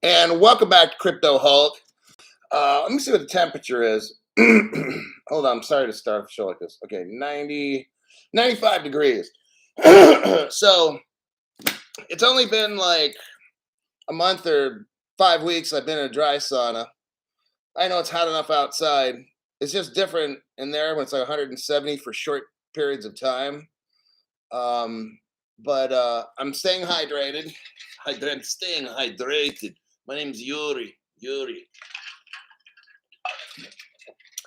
And welcome back to Crypto Hulk. Let me see what the temperature is. Hold on, I'm sorry to start the show like this. Okay, 95 degrees. So it's only been like a month or 5 weeks I've been in a dry sauna. I know it's hot enough outside. It's just different in there when it's like 170 for short periods of time. But I'm staying hydrated. Staying hydrated. My name's Yuri.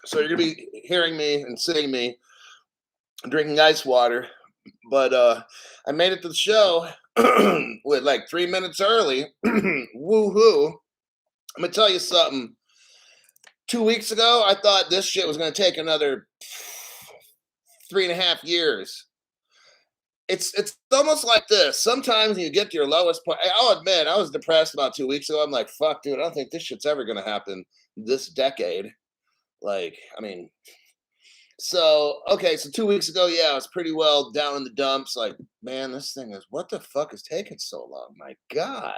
So you're gonna be hearing me and seeing me drinking ice water. But I made it to the show with like 3 minutes early. Woohoo! I'm gonna tell you something. 2 weeks ago, I thought this shit was gonna take another 3.5 years. It's almost like this. Sometimes you get to your lowest point. I'll admit, I was depressed about 2 weeks ago. I'm like, fuck, dude, I don't think this shit's ever gonna happen this decade. Like, I mean, so 2 weeks ago, yeah, I was pretty well down in the dumps. Like, man, this thing is, what the fuck is taking so long? My God.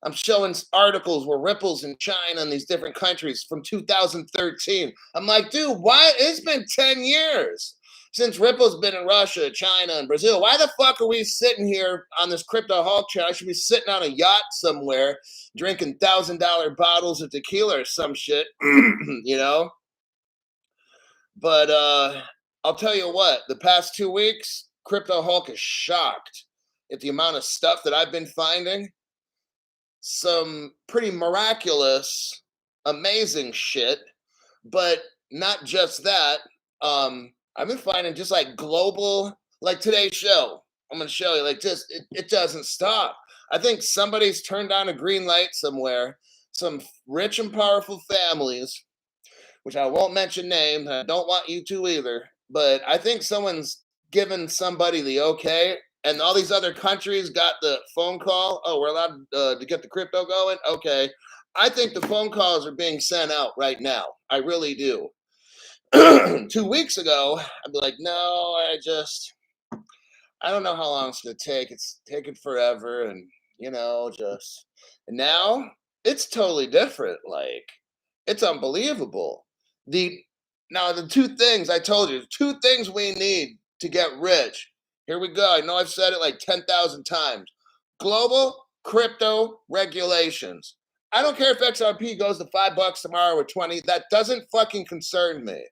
I'm showing articles where ripples in China and these different countries from 2013. I'm like, dude, why? It's been 10 years since Ripple's been in Russia, China, and Brazil. Why the fuck are we sitting here on this Crypto Hulk channel? I should be sitting on a yacht somewhere drinking $1,000 bottles of tequila or some shit, you know? But I'll tell you what, the past 2 weeks, Crypto Hulk is shocked at the amount of stuff that I've been finding. Some pretty miraculous, amazing shit. But not just that. I've been finding just like global, like today's show. I'm going to show you, like, just, it doesn't stop. I think somebody's turned on a green light somewhere. Some rich and powerful families, which I won't mention names. I don't want you to either. But I think someone's given somebody the okay, and all these other countries got the phone call. Oh, we're allowed to get the crypto going? Okay. I think the phone calls are being sent out right now. I really do. 2 weeks ago, I'd be like, no, I don't know how long it's going to take. It's taking forever. And, and now it's totally different. Like, it's unbelievable. Now the two things I told you, 2 things we need to get rich. Here we go. I know I've said it like 10,000 times. Global crypto regulations. I don't care if XRP goes to $5 tomorrow or 20. That doesn't fucking concern me.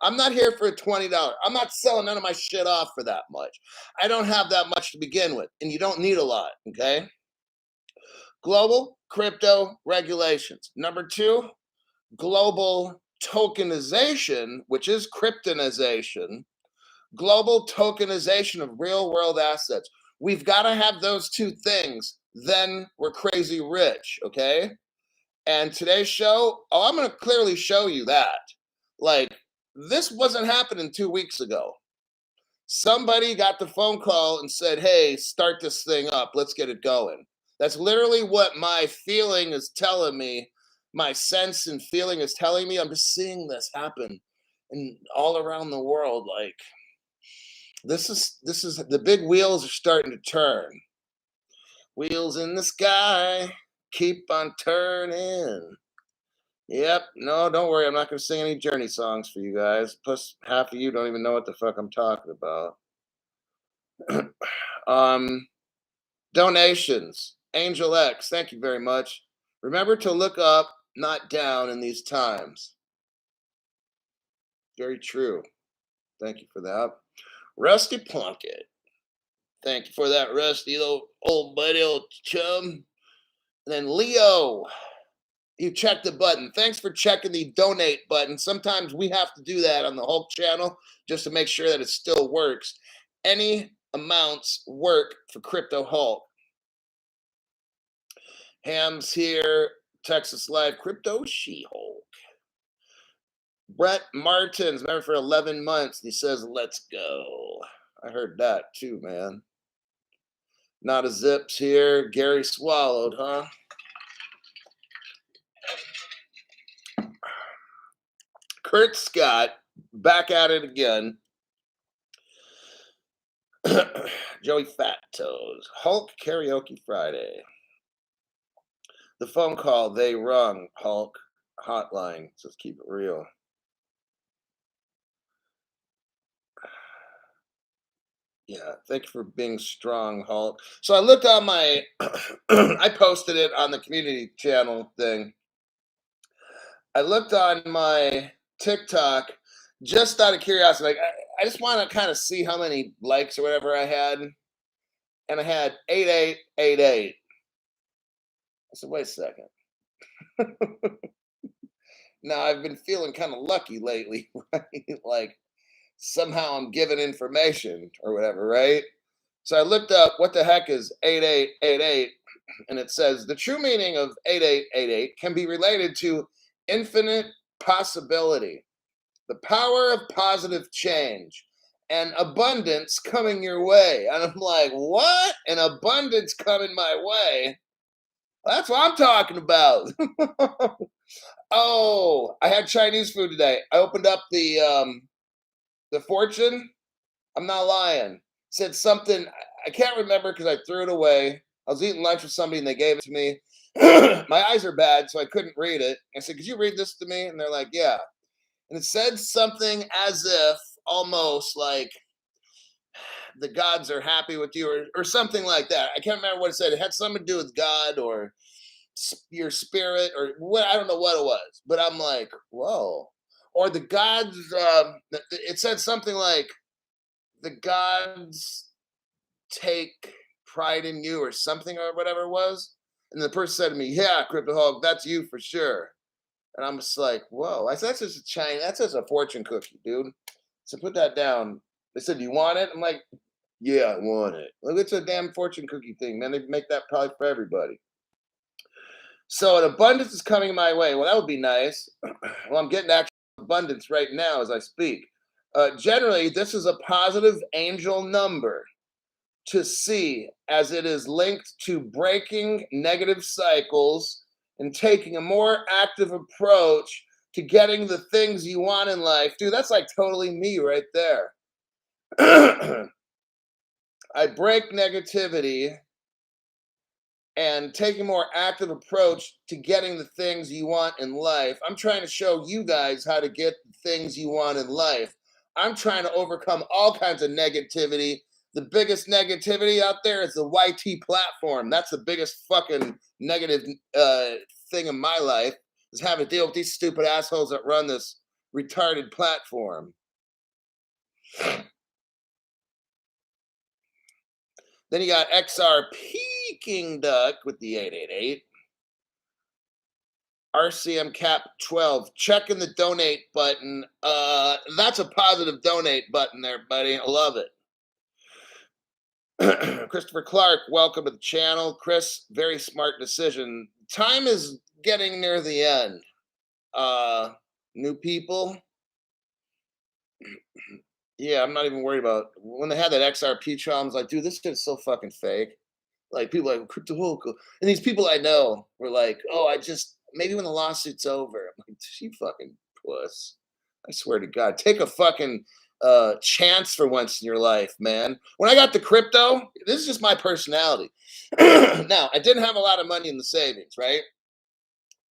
I'm not here for $20. I'm not selling none of my shit off for that much. I don't have that much to begin with, and you don't need a lot, okay? Global crypto regulations. Number 2, global tokenization, which is kryptonization, global tokenization of real world assets. We've got to have those 2 things. Then we're crazy rich, okay? And today's show, I'm going to clearly show you that. Like, this wasn't happening 2 weeks ago. Somebody got the phone call and said, hey, start this thing up. Let's get it going. That's literally what my feeling is telling me. My sense and feeling is telling me. I'm just seeing this happen and all around the world. Like, this is the big wheels are starting to turn. Wheels in the sky keep on turning. Yep. No, don't worry. I'm not going to sing any Journey songs for you guys. Plus, half of you don't even know what the fuck I'm talking about. Donations. Angel X, thank you very much. Remember to look up, not down in these times. Very true. Thank you for that. Rusty Plunkett. Thank you for that, Rusty, old buddy, old chum. And then Leo, you checked the button. Thanks for checking the donate button. Sometimes we have to do that on the Hulk channel just to make sure that it still works. Any amounts work for Crypto Hulk. Ham's here, Texas Live, Crypto She-Hulk. Brett Martins, remember for 11 months, he says, let's go. I heard that too, man. Not a Zips here. Gary Swallowed, huh? Kurt Scott, back at it again. Joey Fat Toes. Hulk Karaoke Friday. The phone call they rung, Hulk hotline. Just keep it real. Yeah, thank you for being strong, Hulk. So I looked on my, I posted it on the community channel thing. I looked on my TikTok just out of curiosity. Like, I just want to kind of see how many likes or whatever I had. And I had 8888. I said, wait a second. Now I've been feeling kind of lucky lately, right? Like somehow I'm given information or whatever, right? So I looked up what the heck is 8888, and it says the true meaning of 8888 can be related to infinite possibility, the power of positive change, and abundance coming your way. And I'm like, what? An abundance coming my way? That's what I'm talking about. Oh, I had Chinese food today. I opened up the Fortune. I'm not lying. Said something I can't remember because I threw it away. I was eating lunch with somebody and they gave it to me. My eyes are bad, so I couldn't read it. I said, "Could you read this to me?" And they're like, "Yeah." And it said something as if almost like the gods are happy with you or something like that. I can't remember what it said. It had something to do with God or your spirit or what. I don't know what it was, but I'm like, whoa. Or the gods, it said something like the gods take pride in you or something or whatever it was. And the person said to me, "Yeah, Crypto Hulk, that's you for sure." And I'm just like, whoa. I said, "That's just a China, that's just a fortune cookie, dude." So put that down. They said, "Do you want it?" I'm like, "Yeah, I want it." Look, it's a damn fortune cookie thing, man. They make that probably for everybody. So an abundance is coming my way. Well, that would be nice. Well, I'm getting actual abundance right now as I speak. Generally, this is a positive angel number to see as it is linked to breaking negative cycles and taking a more active approach to getting the things you want in life. Dude, that's like totally me right there. I break negativity and take a more active approach to getting the things you want in life. I'm trying to show you guys how to get the things you want in life. I'm trying to overcome all kinds of negativity. The biggest negativity out there is the YT platform. That's the biggest fucking negative thing in my life, is having to deal with these stupid assholes that run this retarded platform. Then you got XR Peking Duck with the 888. RCM Cap 12, checking the donate button. That's a positive donate button there, buddy. I love it. Christopher Clark, welcome to the channel. Chris, very smart decision. Time is getting near the end. New people. Yeah, I'm not even worried about when they had that XRP trial. I was like, dude, this shit's so fucking fake. Like people like crypto Hulk. And these people I know were like, oh, I just maybe when the lawsuit's over. I'm like, she fucking puss. I swear to God, take a fucking chance for once in your life, man. When I got the crypto, this is just my personality. Now, I didn't have a lot of money in the savings, right?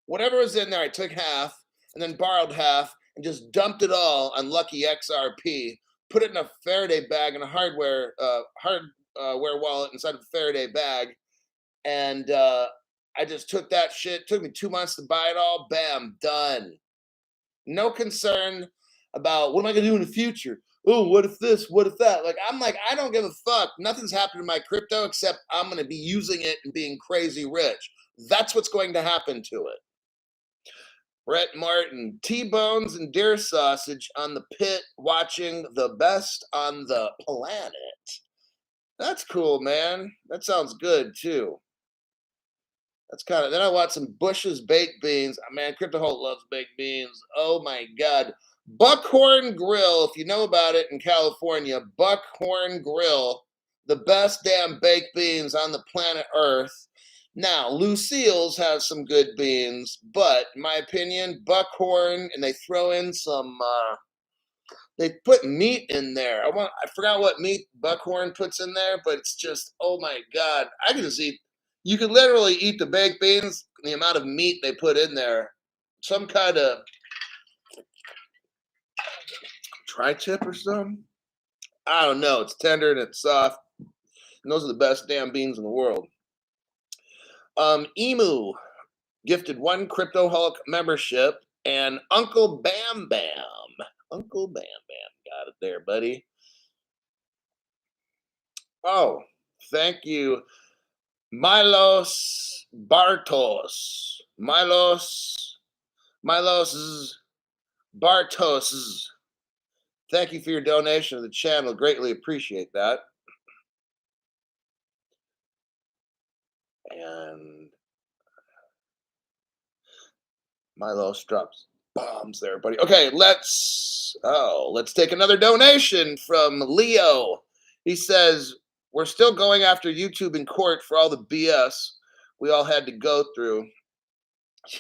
Whatever was in there, I took half and then borrowed half and just dumped it all on Lucky XRP. Put it in a Faraday bag in a hardware wallet inside of a Faraday bag, and I just took that shit. It took me 2 months to buy it all. Bam, done. No concern about what am I gonna do in the future. Oh, what if this? What if that? Like I'm like, I don't give a fuck. Nothing's happened to my crypto except I'm gonna be using it and being crazy rich. That's what's going to happen to it. Brett Martin, T-bones and deer sausage on the pit, watching the best on the planet. That's cool, man. That sounds good too. That's kind of. Then I want some Bush's baked beans. Man, Crypto Holt loves baked beans. Oh my God, Buckhorn Grill. If you know about it in California, Buckhorn Grill, the best damn baked beans on the planet Earth. Now, Lucille's has some good beans, but in my opinion, Buckhorn, and they throw in some. They put meat in there. I forgot what meat Buckhorn puts in there, but it's just oh my God, I can just eat. You can literally eat the baked beans, the amount of meat they put in there. Some kind of tri-tip or something. I don't know. It's tender and it's soft. And those are the best damn beans in the world. Emu gifted 1 Crypto Hulk membership, and Uncle Bam Bam. Uncle Bam Bam. Got it there, buddy. Oh, thank you. Milos Bartos. Milos Bartos. Thank you for your donation to the channel. Greatly appreciate that. And Milos drops bombs there, buddy. Okay, let's take another donation from Leo. He says, we're still going after YouTube in court for all the BS we all had to go through.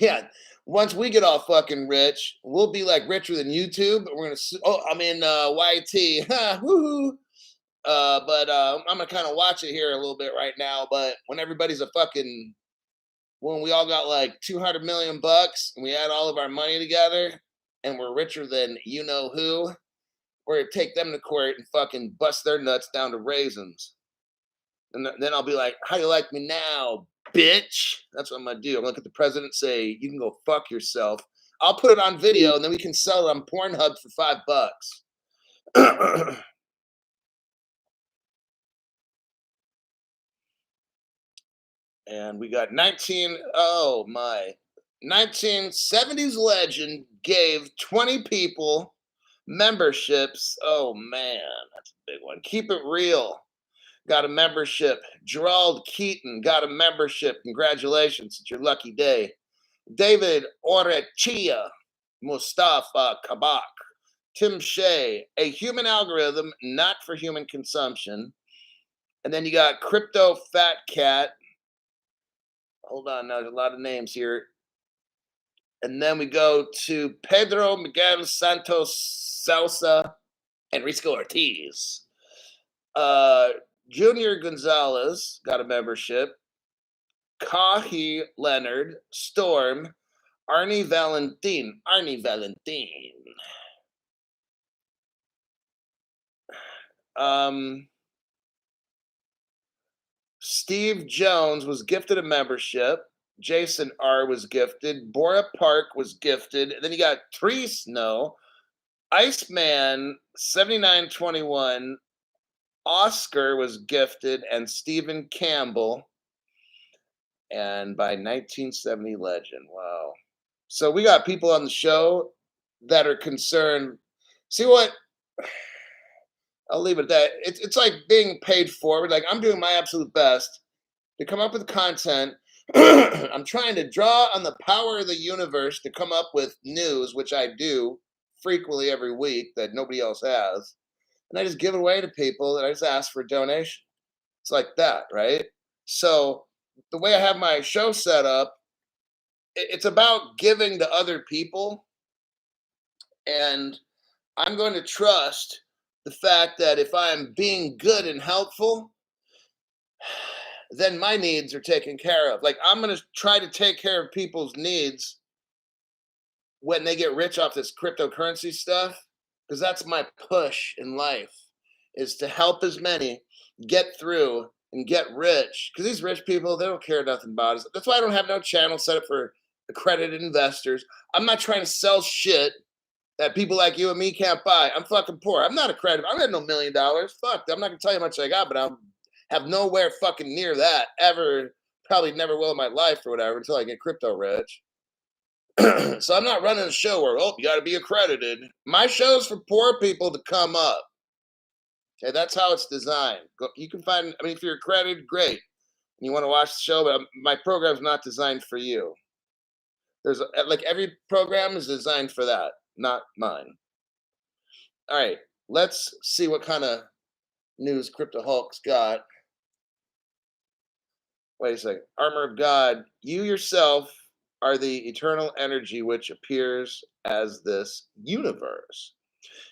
Yeah, once we get all fucking rich, we'll be like richer than YouTube. We're gonna YT. Woohoo. I'm gonna kind of watch it here a little bit right now. But when we all got like 200 million bucks and we add all of our money together and we're richer than you know who, we're gonna take them to court and fucking bust their nuts down to raisins. And then I'll be like, how you like me now, bitch? That's what I'm gonna do. I'm gonna look at the president and say, you can go fuck yourself. I'll put it on video and then we can sell it on Pornhub for $5. And we got 1970s legend gave 20 people memberships. Oh man, that's a big one. Keep it real. Got a membership. Gerald Keaton got a membership. Congratulations. It's your lucky day. David Orechia, Mustafa Kabak, Tim Shea, a human algorithm not for human consumption. And then you got Crypto Fat Cat. Hold on, now there's a lot of names here. And then we go to Pedro Miguel Santos Salsa and Risco Ortiz. Junior Gonzalez got a membership. Kahi Leonard, Storm, Arnie Valentin. Steve Jones was gifted a membership. Jason R was gifted. Bora Park was gifted. And then you got Tree Snow, Iceman 7921, Oscar was gifted, and Stephen Campbell. And by 1970 legend. Wow. So we got people on the show that are concerned. See what? I'll leave it at that. It's like being paid forward. Like I'm doing my absolute best to come up with content. I'm trying to draw on the power of the universe to come up with news, which I do frequently every week that nobody else has. And I just give it away to people and I just ask for a donation. It's like that, right? So the way I have my show set up, it's about giving to other people. And I'm going to trust the fact that if I'm being good and helpful, then my needs are taken care of. Like I'm going to try to take care of people's needs when they get rich off this cryptocurrency stuff, because that's my push in life, is to help as many get through and get rich. Because these rich people, they don't care nothing about us. That's why I don't have no channel set up for accredited investors. I'm not trying to sell shit that people like you and me can't buy. I'm fucking poor. I'm not accredited. I don't have no $1 million. Fuck. I'm not gonna tell you how much I got, but I have nowhere fucking near that ever. Probably never will in my life or whatever until I get crypto rich. So I'm not running a show where, you got to be accredited. My show's for poor people to come up. Okay, that's how it's designed. You can find, if you're accredited, great. And you want to watch the show, but my program's not designed for you. There's like every program is designed for that, not mine. All right, let's see what kind of news Crypto Hulk's got. Wait a second. Armor of God, you yourself are the eternal energy which appears as this universe.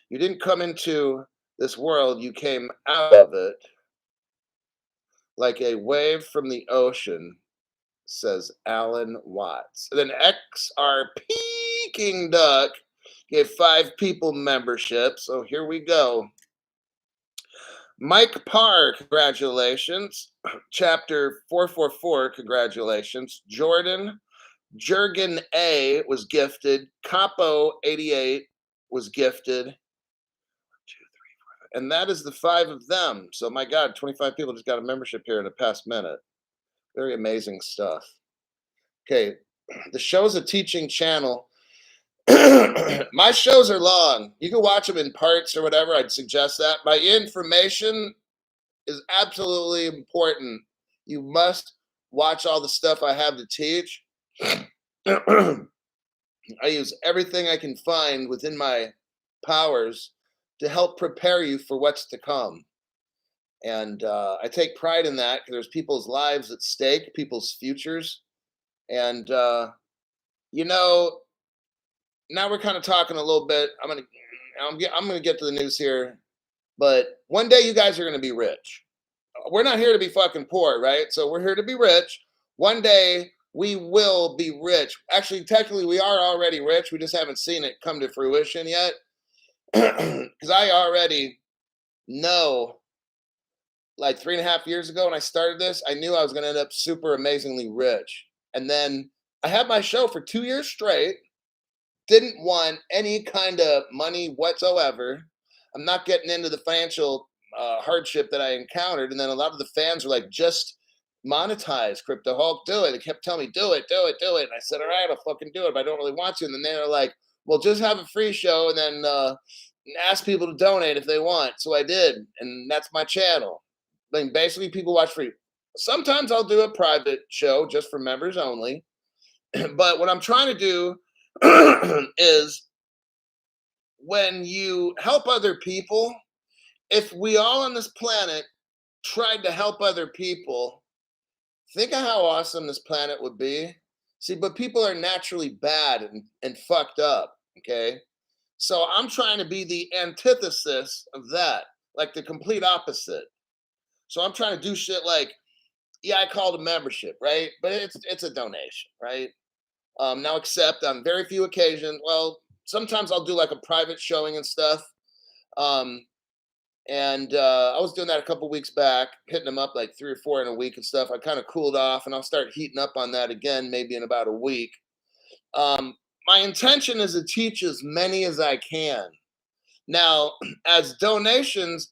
You didn't come into this world, you came out of it. like a wave from the ocean, says Alan Watts. And then XR Peking Duck gave 5 people membership. So here we go. Mike Parr, congratulations. Chapter 444, congratulations. Jurgen A was gifted. Capo 88 was gifted. And that is the 5 of them. So my God, 25 people just got a membership here in the past minute. Very amazing stuff. Okay, the show's a teaching channel. My shows are long. You can watch them in parts or whatever. I'd suggest that. My information is absolutely important. You must watch all the stuff I have to teach. I use everything I can find within my powers to help prepare you for what's to come. And I take pride in that because there's people's lives at stake, people's futures. And, you know, now we're kind of talking a little bit. I'm gonna get to the news here, but one day you guys are gonna be rich. We're not here to be fucking poor, right? So we're here to be rich. One day we will be rich. Actually, technically, we are already rich. We just haven't seen it come to fruition yet. Because I already know, like 3.5 years ago when I started this, I knew I was gonna end up super amazingly rich. And then I had my show for 2 years straight. Didn't want any kind of money whatsoever. I'm not getting into the financial hardship that I encountered. And then a lot of the fans were like, just monetize Crypto Hulk, do it. They kept telling me, do it, do it, do it. And I said, all right, I'll fucking do it, but I don't really want to. And then they were like, well, just have a free show and then ask people to donate if they want. So I did. And that's my channel. I mean, basically, people watch free. Sometimes I'll do a private show just for members only. But what I'm trying to do is when you help other people, if we all on this planet tried to help other people, think of how awesome this planet would be. See, but people are naturally bad and fucked up, okay? So I'm trying to be the antithesis of that, like the complete opposite. So I'm trying to do shit like, yeah, I called a membership, right? But it's a donation, right? Now, except on very few occasions, well, sometimes I'll do like a private showing and stuff. Um, and I was doing that a couple weeks back, hitting them up like 3 or 4 in a week and stuff. I kind of cooled off, and I'll start heating up on that again, maybe in about a week. My intention is to teach as many as I can. Now, as donations,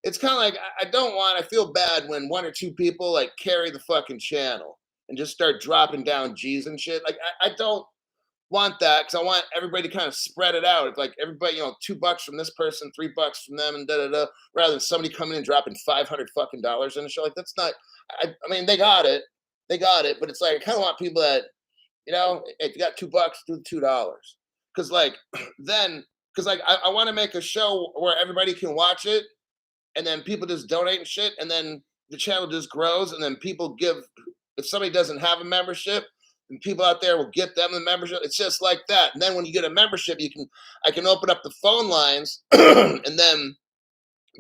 it's kind of like I feel bad when 1 or 2 people like carry the fucking channel and just start dropping down G's and shit. Like I don't want that because I want everybody to kind of spread it out. It's like everybody, $2 from this person, $3 from them, and da da da. Rather than somebody coming in and dropping $500 in a show. Like that's not. I mean, they got it, but it's like I kind of want people that, if you got $2, do the $2, because I want to make a show where everybody can watch it, and then people just donate and shit, and then the channel just grows, and then people give. If somebody doesn't have a membership, and people out there will get them the membership. It's just like that. And then when you get a membership, I can open up the phone lines, and then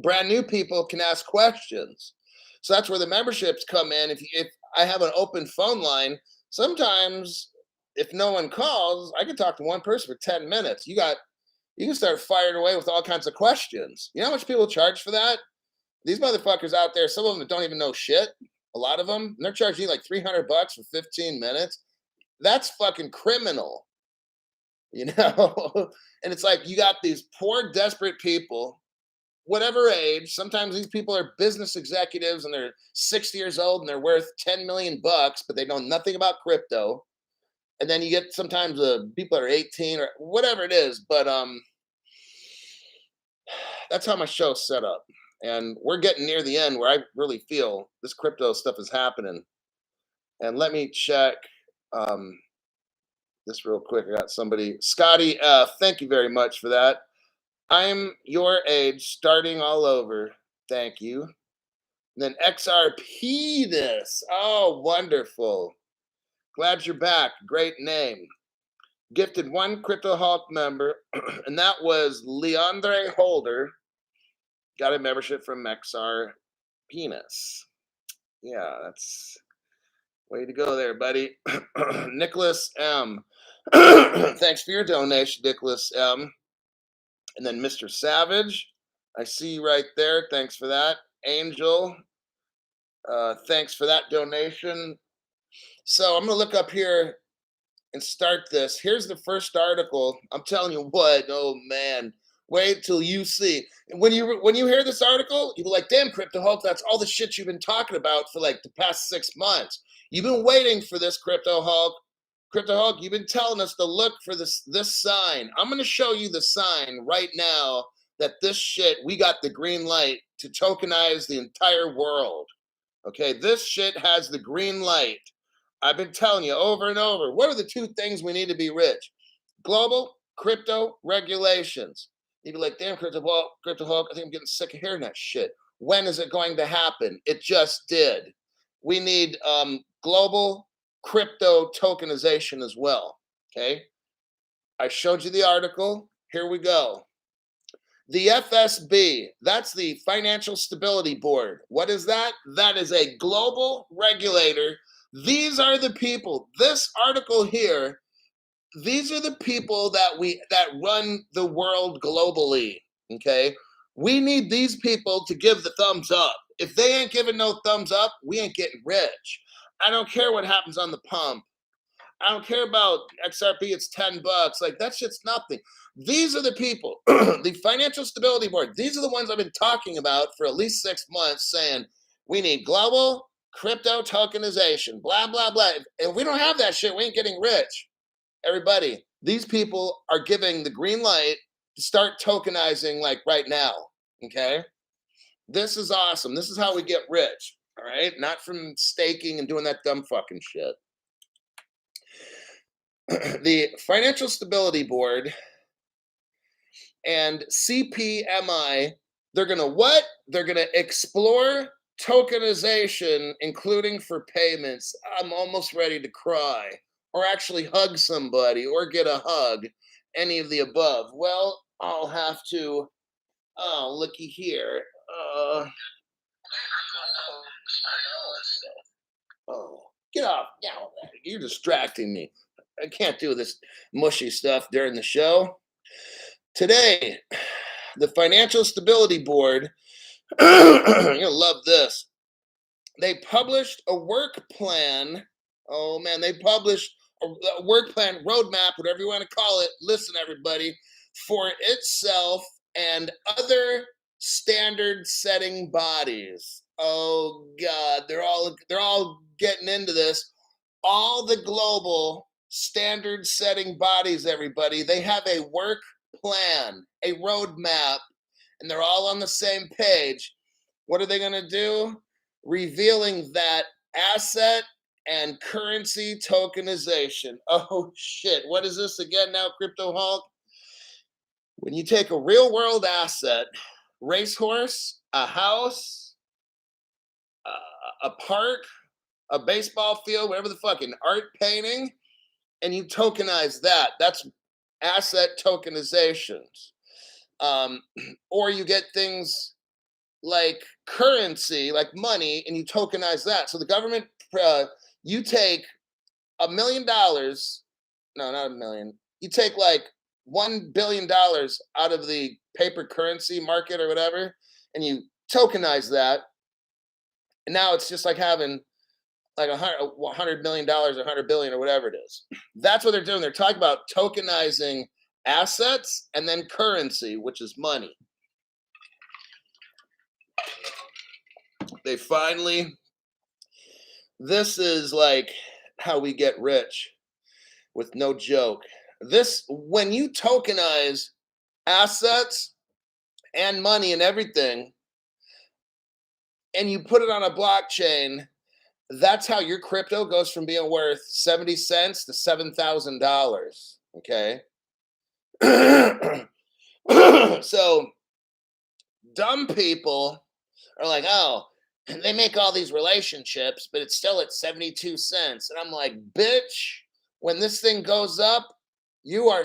brand new people can ask questions. So that's where the memberships come in. If I have an open phone line, sometimes if no one calls, I can talk to one person for 10 minutes. You can start firing away with all kinds of questions. You know how much people charge for that? These motherfuckers out there, some of them don't even know shit. A lot of them, and they're charging you like $300 for 15 minutes. That's fucking criminal, And it's like you got these poor, desperate people, whatever age. Sometimes these people are business executives and they're 60 years old and they're worth 10 million bucks, but they know nothing about crypto. And then you get sometimes people that are 18 or whatever it is. But that's how my show's set up. And we're getting near the end where I really feel this crypto stuff is happening. And let me check this real quick. I got somebody, Scotty F. Thank you very much for that. I'm your age, starting all over. Thank you. And then XRP this. Oh, wonderful. Glad you're back. Great name. Gifted 1 Crypto Hulk member, and that was Leandre Holder. Got a membership from XR Penis. Yeah, that's way to go there, buddy. Nicholas M. Thanks for your donation, Nicholas M. And then Mr. Savage, I see you right there. Thanks for that. Angel, thanks for that donation. So I'm going to look up here and start this. Here's the first article. I'm telling you what, oh man, wait till you see. When you hear this article, you'll be like, damn, Crypto Hulk, that's all the shit you've been talking about for like the past 6 months. You've been waiting for this, Crypto Hulk. Crypto Hulk, you've been telling us to look for this sign. I'm gonna show you the sign right now that this shit, we got the green light to tokenize the entire world. Okay, this shit has the green light. I've been telling you over and over. What are the two things we need to be rich? Global crypto regulations. You'd be like, damn, Crypto Hulk, I think I'm getting sick of hearing that shit. When is it going to happen? It just did. We need global crypto tokenization as well. Okay. I showed you the article. Here we go. The FSB, that's the Financial Stability Board. What is that? That is a global regulator. These are the people, this article here, these are the people that run the world globally, okay? We need these people to give the thumbs up. If they ain't giving no thumbs up, we ain't getting rich. I don't care what happens on the pump. I don't care about XRP, it's $10. Like, that shit's nothing. These are the people, the Financial Stability Board. These are the ones I've been talking about for at least 6 months, saying we need global crypto tokenization, blah, blah, blah. If we don't have that shit, we ain't getting rich. Everybody, these people are giving the green light to start tokenizing like right now, okay? This is awesome. This is how we get rich, all right? Not from staking and doing that dumb fucking shit. The Financial Stability Board and CPMI, they're going to what? They're going to explore tokenization, including for payments. I'm almost ready to cry, or actually hug somebody, or get a hug, any of the above. Well, I'll have to, oh, looky here. Oh, get off. Yeah, you're distracting me. I can't do this mushy stuff during the show. Today, the Financial Stability Board, you're going to love this. They published a work plan. Oh, man, they published a work plan, roadmap, whatever you want to call it. Listen, everybody, for itself and other standard setting bodies. Oh, God, they're all getting into this. All the global standard setting bodies, everybody, they have a work plan, a roadmap, and they're all on the same page. What are they going to do? Revealing that asset and currency tokenization. Oh, shit. What is this again now, Crypto Hulk? When you take a real world asset, racehorse, a house, a park, a baseball field, whatever the fucking art painting, and you tokenize that. That's asset tokenizations. Or you get things like currency, like money, and you tokenize that. So the government, you take $1 million. No, not a million. You take like $1 billion out of the paper currency market or whatever, and you tokenize that. And now it's just like having like $100 million or 100 billion or whatever it is. That's what they're doing. They're talking about tokenizing assets and then currency, which is money. They finally, this is like how we get rich with no joke. This, when you tokenize assets and money and everything, and you put it on a blockchain, that's how your crypto goes from being worth 70 cents to $7,000. Okay. So dumb people are like, oh, they make all these relationships, but it's still at 72 cents. And I'm like, bitch, when this thing goes up, you are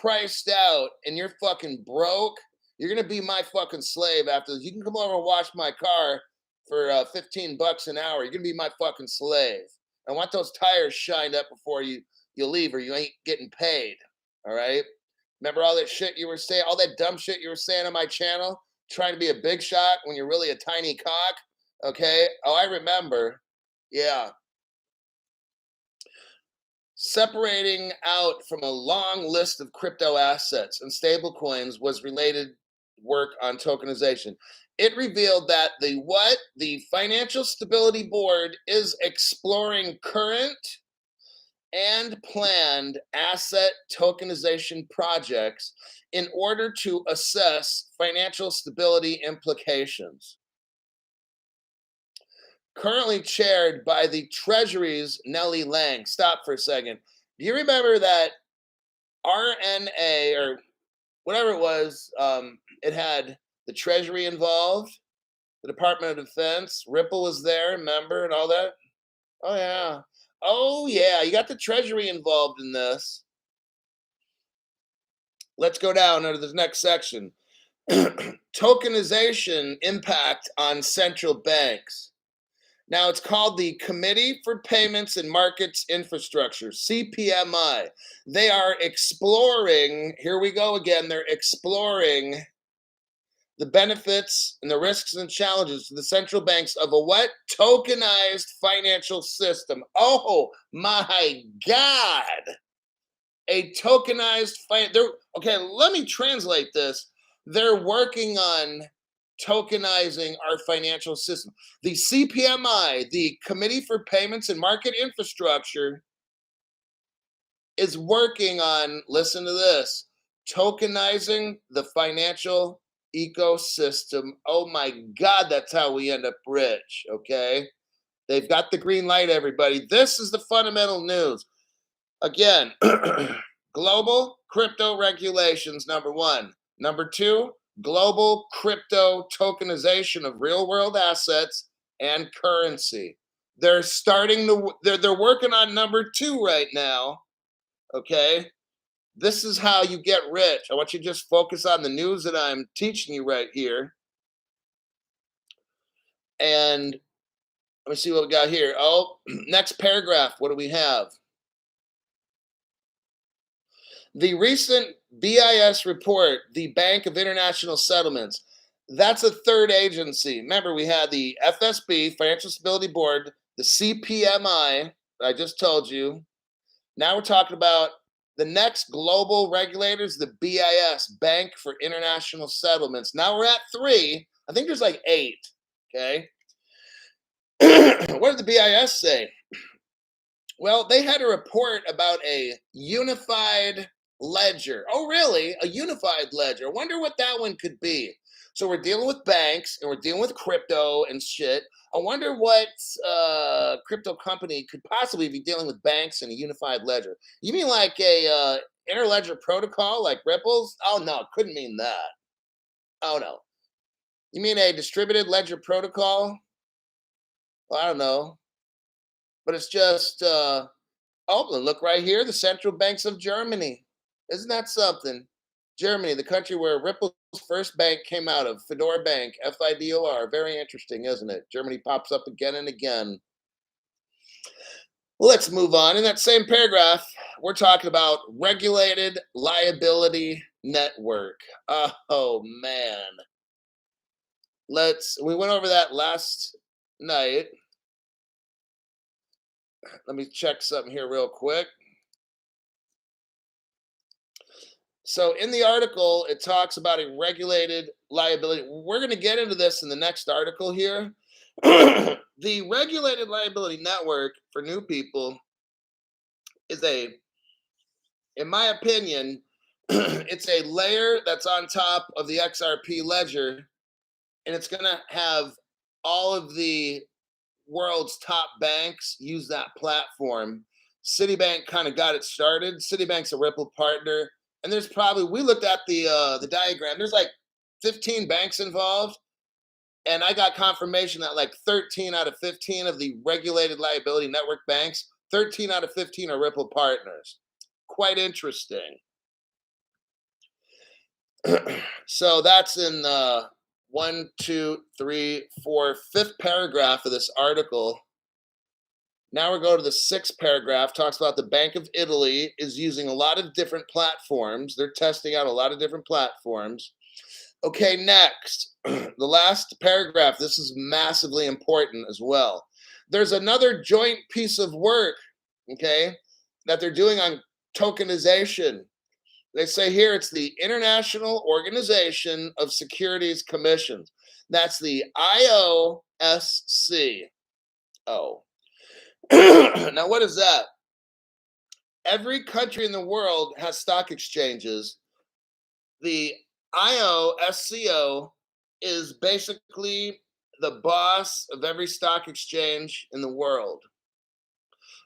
priced out and you're fucking broke. You're gonna be my fucking slave after this. You can come over and wash my car for 15 bucks an hour. You're gonna be my fucking slave. I want those tires shined up before you leave, or you ain't getting paid. All right. Remember all that shit you were saying, all that dumb shit you were saying on my channel, trying to be a big shot when you're really a tiny cock. Okay. Oh, I remember. Yeah. Separating out from a long list of crypto assets and stablecoins was related work on tokenization. It revealed that the Financial Stability Board is exploring current and planned asset tokenization projects in order to assess financial stability implications. Currently chaired by the Treasury's Nellie Lang. Stop for a second. Do you remember that RNA or whatever it was? It had the Treasury involved, the Department of Defense. Ripple was there, remember, and all that. Oh yeah. Oh yeah. You got the Treasury involved in this. Let's go down to the next section. Tokenization impact on central banks. Now it's called the Committee for Payments and Markets Infrastructure, CPMI. They are exploring, here we go again, they're exploring the benefits and the risks and challenges to the central banks of a what? Tokenized financial system. Oh my God. A tokenized okay, let me translate this. They're working on tokenizing our financial system. The CPMI, the Committee for Payments and Market Infrastructure, is working on, listen to this, tokenizing the financial ecosystem. Oh my God, that's how we end up rich, okay? They've got the green light, everybody. This is the fundamental news. Again, global crypto regulations, number one. Number two, global crypto tokenization of real world assets and currency. They're they're working on number two right now. Okay. This is how you get rich. I want you to just focus on the news that I'm teaching you right here. And let me see what we got here. Oh, next paragraph. What do we have? The recent BIS report, the Bank of International Settlements, that's a third agency. Remember, we had the FSB, Financial Stability Board, the CPMI, I just told you. Now we're talking about the next global regulators, the BIS, Bank for International Settlements. Now we're at 3. I think there's like 8. Okay. What did the BIS say? Well, they had a report about a unified ledger. Oh, really? A unified ledger. I wonder what that one could be. So we're dealing with banks and we're dealing with crypto and shit. I wonder what crypto company could possibly be dealing with banks and a unified ledger. You mean like a interledger protocol like Ripple's? Oh, no, couldn't mean that. Oh, no. You mean a distributed ledger protocol? Well, I don't know. But it's just... oh, look right here, the central banks of Germany. Isn't that something? Germany, the country where Ripple's first bank came out of, Fedor Bank, FIDOR. Very interesting, isn't it? Germany pops up again and again. Let's move on. In that same paragraph, we're talking about regulated liability network. Oh, man. We went over that last night. Let me check something here real quick. So in the article, it talks about a regulated liability. We're going to get into this in the next article here. The regulated liability network for new people is in my opinion, it's a layer that's on top of the XRP ledger, and it's going to have all of the world's top banks use that platform. Citibank kind of got it started. Citibank's a Ripple partner. And there's probably, we looked at the diagram, there's like 15 banks involved. And I got confirmation that like 13 out of 15 of the regulated liability network banks, 13 out of 15 are Ripple partners. Quite interesting. So that's in one, two, three, four, fifth paragraph of this article. Now we're going to the sixth paragraph, talks about the Bank of Italy is using a lot of different platforms. They're testing out a lot of different platforms. Okay, next, the last paragraph. This is massively important as well. There's another joint piece of work, okay, that they're doing on tokenization. They say here it's the International Organization of Securities Commissions. That's the IOSC. Oh. Now, what is that? Every country in the world has stock exchanges. The IOSCO is basically the boss of every stock exchange in the world.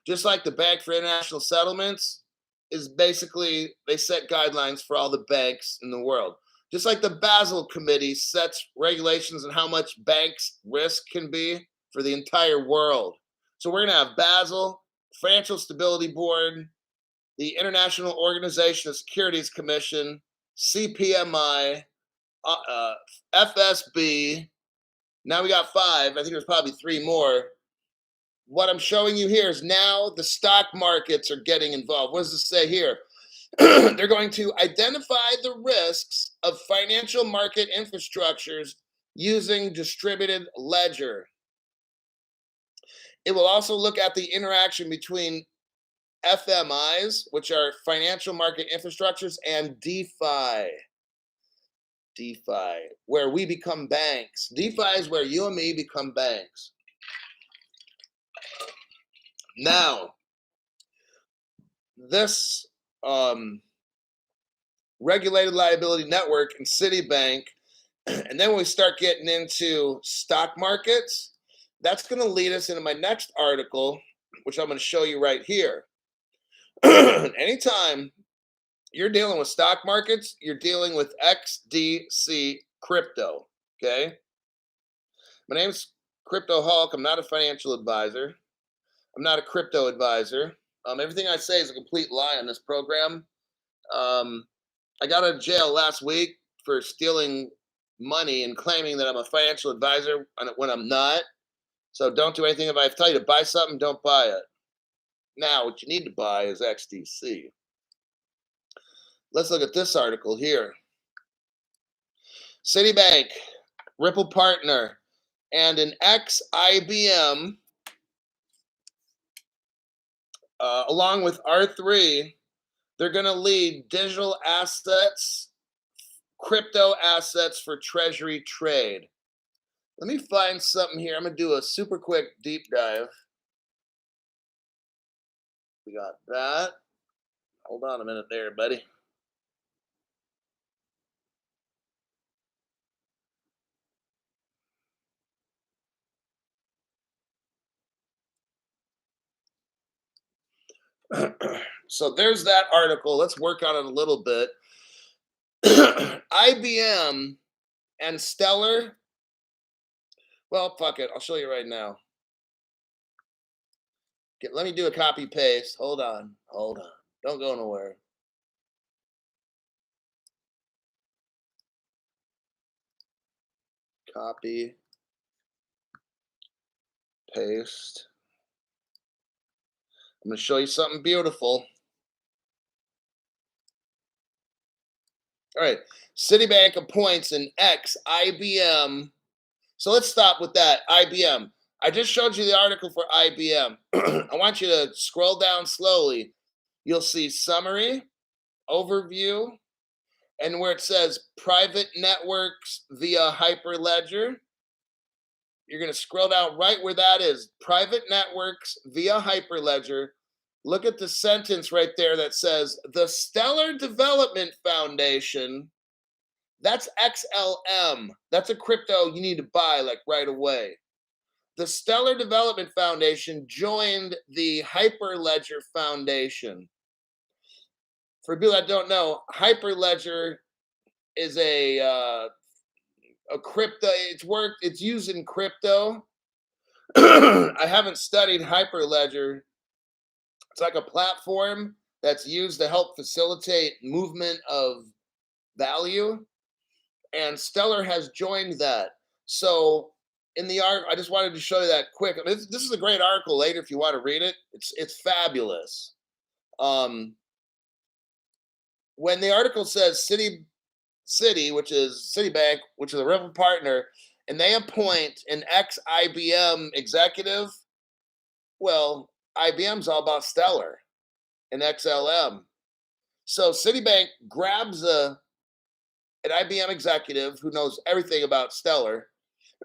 Just like the Bank for International Settlements is basically, they set guidelines for all the banks in the world. Just like the Basel Committee sets regulations on how much banks' risk can be for the entire world. So we're going to have Basel, Financial Stability Board, the International Organization of Securities Commission, CPMI, FSB. Now we got 5. I think there's probably 3 more. What I'm showing you here is now the stock markets are getting involved. What does this say here? They're going to identify the risks of financial market infrastructures using distributed ledger. It will also look at the interaction between FMIs, which are financial market infrastructures, and DeFi. DeFi, where we become banks. DeFi is where you and me become banks. Now, this regulated liability network and Citibank, and then when we start getting into stock markets, that's going to lead us into my next article, which I'm going to show you right here. Anytime you're dealing with stock markets, you're dealing with XDC crypto, okay? My name's Crypto Hulk. I'm not a financial advisor. I'm not a crypto advisor. Everything I say is a complete lie on this program. I got out of jail last week for stealing money and claiming that I'm a financial advisor when I'm not. So don't do anything. If I tell you to buy something, don't buy it. Now, what you need to buy is XDC. Let's look at this article here. Citibank, Ripple partner, and an ex-IBM, along with R3, they're going to lead digital assets, crypto assets for treasury trade. Let me find something here. I'm going to do a super quick deep dive. We got that. Hold on a minute there, buddy. So there's that article. Let's work on it a little bit. IBM and Stellar. Well, fuck it. I'll show you right now. Let me do a copy paste. Hold on. Don't go nowhere. Copy, paste. I'm going to show you something beautiful. All right. Citibank appoints an ex-IBM. So let's stop with that. IBM. I just showed you the article for IBM. I want you to scroll down slowly. You'll see summary, overview, and where it says private networks via Hyperledger. You're going to scroll down right where that is. Private networks via Hyperledger. Look at the sentence right there that says the Stellar Development Foundation. That's XLM. That's a crypto you need to buy like right away. The Stellar Development Foundation joined the Hyperledger Foundation. For people that don't know, Hyperledger is a crypto. It's used in crypto. I haven't studied Hyperledger. It's like a platform that's used to help facilitate movement of value. and Stellar has joined that. So in the art, I just wanted to show you that quick. I mean, this is a great article later if you want to read it. It's fabulous. Um, when the article says Citi, which is Citibank, which is a Ripple partner, and they appoint an ex IBM executive, well, IBM's all about Stellar and XLM. So Citibank grabs an IBM executive who knows everything about Stellar.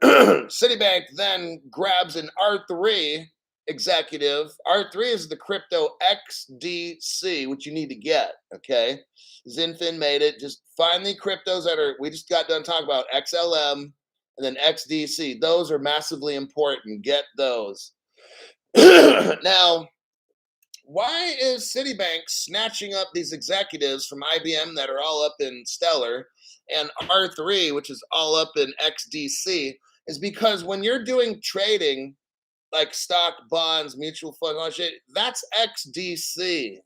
Citibank then grabs an R3 executive. R3 is the crypto XDC, which you need to get. Okay. Zinfin made it. Just find the cryptos that are, we just got done talking about XLM and then XDC. Those are massively important. Get those. Now, why is Citibank snatching up these executives from IBM that are all up in Stellar and R3, which is all up in XDC? Is because when you're doing trading like stock, bonds, mutual funds, all that shit, that's XDC.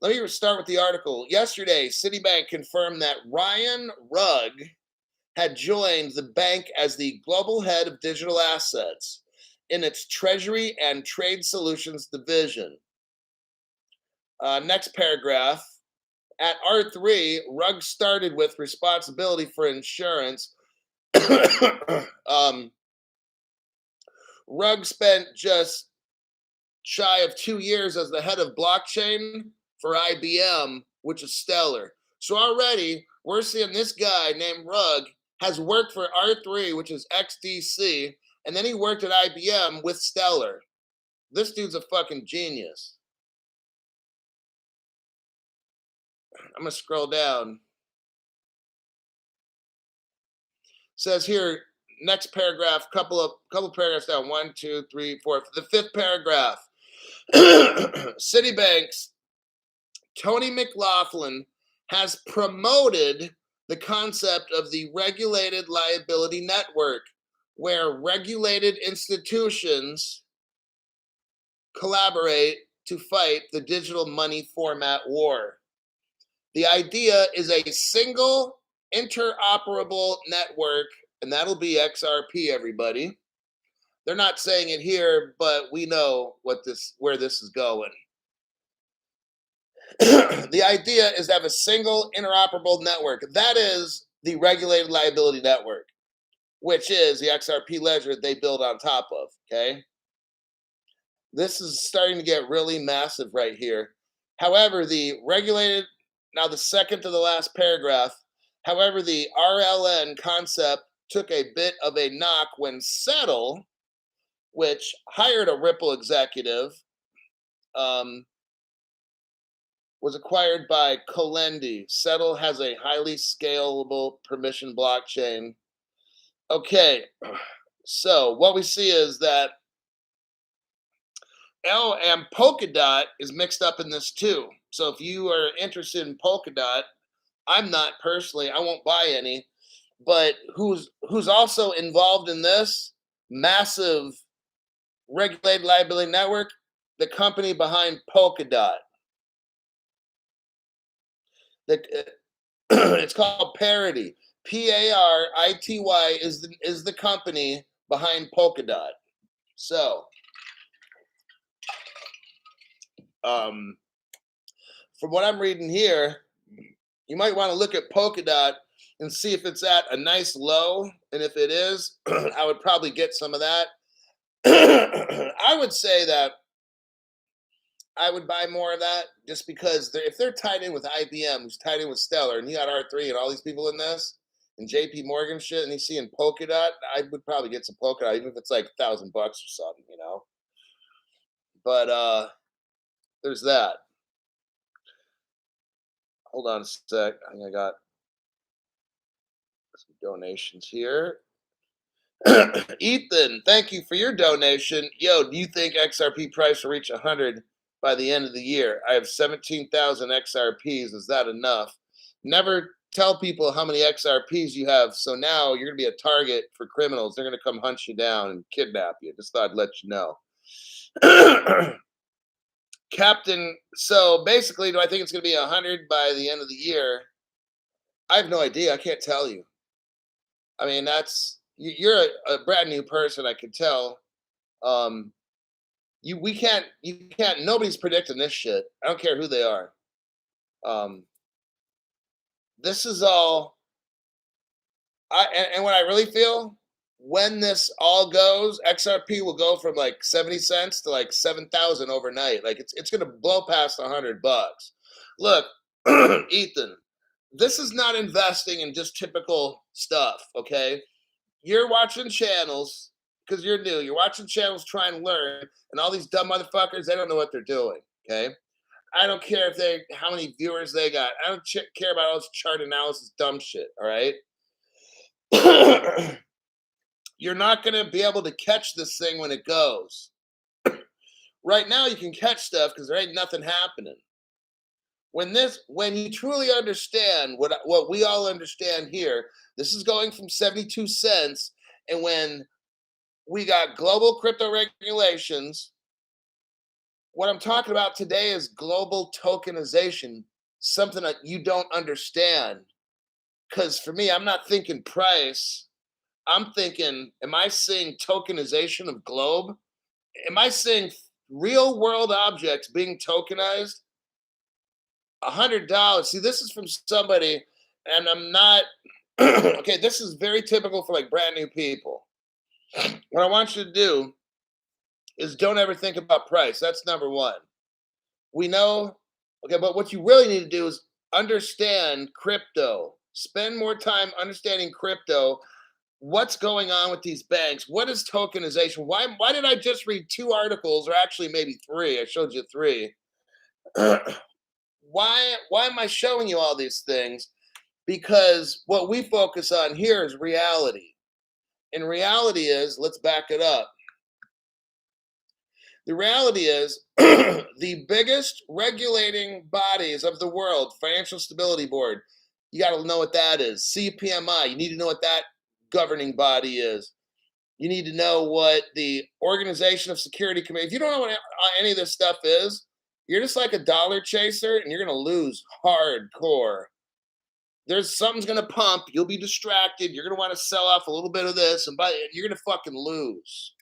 Let me start with the article. Yesterday, Citibank confirmed that Ryan Rugg had joined the bank as the global head of digital assets in its Treasury and Trade Solutions division. Next paragraph. At R3, Rugg started with responsibility for insurance. Rugg spent just shy of 2 years as the head of blockchain for IBM, which is Stellar. So already we're seeing this guy named Rugg has worked for R3, which is XDC, and then he worked at IBM with Stellar. This dude's a fucking genius. I'm gonna scroll down. It says here, next paragraph, couple paragraphs down, 1, 2, 3, 4. The fifth paragraph. Citibank's Tony McLaughlin has promoted the concept of the regulated liability network, where regulated institutions collaborate to fight the digital money format war. The idea is a single interoperable network, and that'll be XRP, everybody. They're not saying it here, but we know where this is going. The idea is to have a single interoperable network. That is the regulated liability network, which is the XRP ledger they build on top of, okay? This is starting to get really massive right here. However, the regulated, now the second to the last paragraph, however, the RLN concept took a bit of a knock when Settle, which hired a Ripple executive, was acquired by Colendi. Settle has a highly scalable permission blockchain. Okay, so what we see is that and Polkadot is mixed up in this too. So if you are interested in Polkadot, I'm not personally, I won't buy any, but who's also involved in this massive regulated liability network? The company behind Polkadot. It's called Parity. Parity is the company behind Polkadot. So, from what I'm reading here, you might want to look at Polkadot and see if it's at a nice low. And if it is, I would probably get some of that. I would say that I would buy more of that just because if they're tied in with IBM, who's tied in with Stellar, and you got R3 and all these people in this, and JP Morgan shit, and you see in Polkadot, I would probably get some Polkadot, even if it's like $1,000 or something, you know. But there's that. Hold on a sec. I think I got some donations here. Ethan, thank you for your donation. Yo, do you think XRP price will reach 100 by the end of the year? I have 17,000 XRPs. Is that enough? Never tell people how many XRPs you have. So now you're going to be a target for criminals. They're going to come hunt you down and kidnap you. Just thought I'd let you know. Captain, so basically, do I think it's going to be 100 by the end of the year? I have no idea. I can't tell you. I mean, you're a brand new person. I can tell. Um, you can't. Nobody's predicting this shit. I don't care who they are. Um, this is all. And what I really feel when this all goes, XRP will go from like 70 cents to like 7,000 overnight. Like it's gonna blow past $100. Look, Ethan, this is not investing in just typical stuff. Okay, you're watching channels because you're new. You're watching channels trying to learn, and all these dumb motherfuckers, they don't know what they're doing. Okay, I don't care if they how many viewers they got. I don't care about all this chart analysis dumb shit. All right. You're not going to be able to catch this thing when it goes. Right now, you can catch stuff because there ain't nothing happening. When you truly understand what we all understand here, this is going from 72 cents, and when we got global crypto regulations, what I'm talking about today is global tokenization, something that you don't understand. Because for me, I'm not thinking price. I'm thinking, am I seeing tokenization of globe? Am I seeing real world objects being tokenized? $100. See, this is from somebody, and I'm not okay. This is very typical for like brand new people. What I want you to do is don't ever think about price. That's number one. We know, okay, but what you really need to do is understand crypto. Spend more time understanding crypto. What's going on with these banks? What is tokenization? Why did I just read 2 articles, or actually maybe 3? I showed you 3. Why am I showing you all these things? Because what we focus on here is reality. And reality is, let's back it up. The reality is the biggest regulating bodies of the world, Financial Stability Board, you got to know what that is. CPMI, you need to know what that governing body is. You need to know what the Organization of Security Committee. If you don't know what any of this stuff is, you're just like a dollar chaser, and you're going to lose hardcore. There's something's going to pump. You'll be distracted. You're going to want to sell off a little bit of this, and you're going to fucking lose.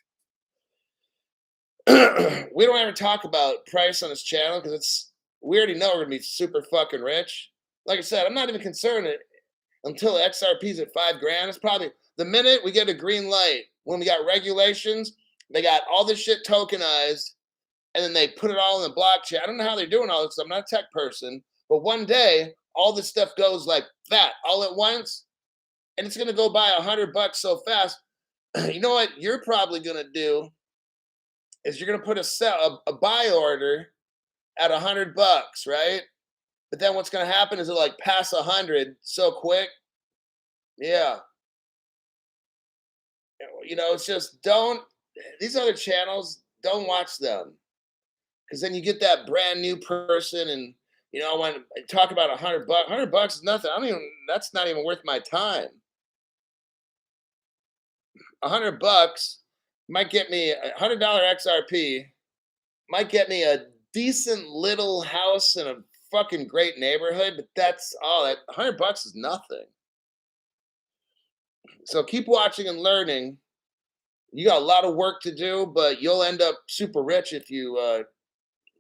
We don't ever talk about price on this channel because we already know we're going to be super fucking rich. Like I said, I'm not even concerned until XRP's at $5,000. It's probably the minute we get a green light, when we got regulations, they got all this shit tokenized, and then they put it all in the blockchain. I don't know how they're doing all this. I'm not a tech person, but one day all this stuff goes like that all at once, and it's going to go by $100 so fast. You know what you're probably going to do is you're going to put a buy order at $100, right? But then what's going to happen is it'll like pass 100 so quick. Yeah. You know, it's just these other channels, don't watch them. Because then you get that brand new person, and when I talk about $100, $100 is nothing. That's not even worth my time. $100 might get me $100 XRP, might get me a decent little house in a fucking great neighborhood, but that's all. That $100 is nothing. So keep watching and learning. You got a lot of work to do, but you'll end up super rich if you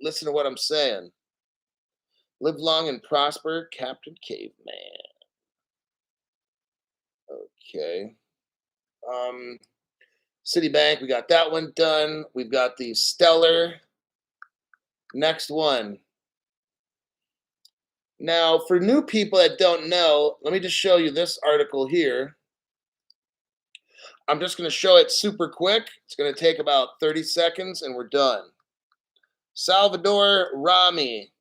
listen to what I'm saying. Live long and prosper, Captain Caveman. Okay. Citibank, we got that one done. We've got the Stellar. Next one. Now, for new people that don't know, let me just show you this article here. I'm just going to show it super quick. It's going to take about 30 seconds, and we're done. Salvador Rami.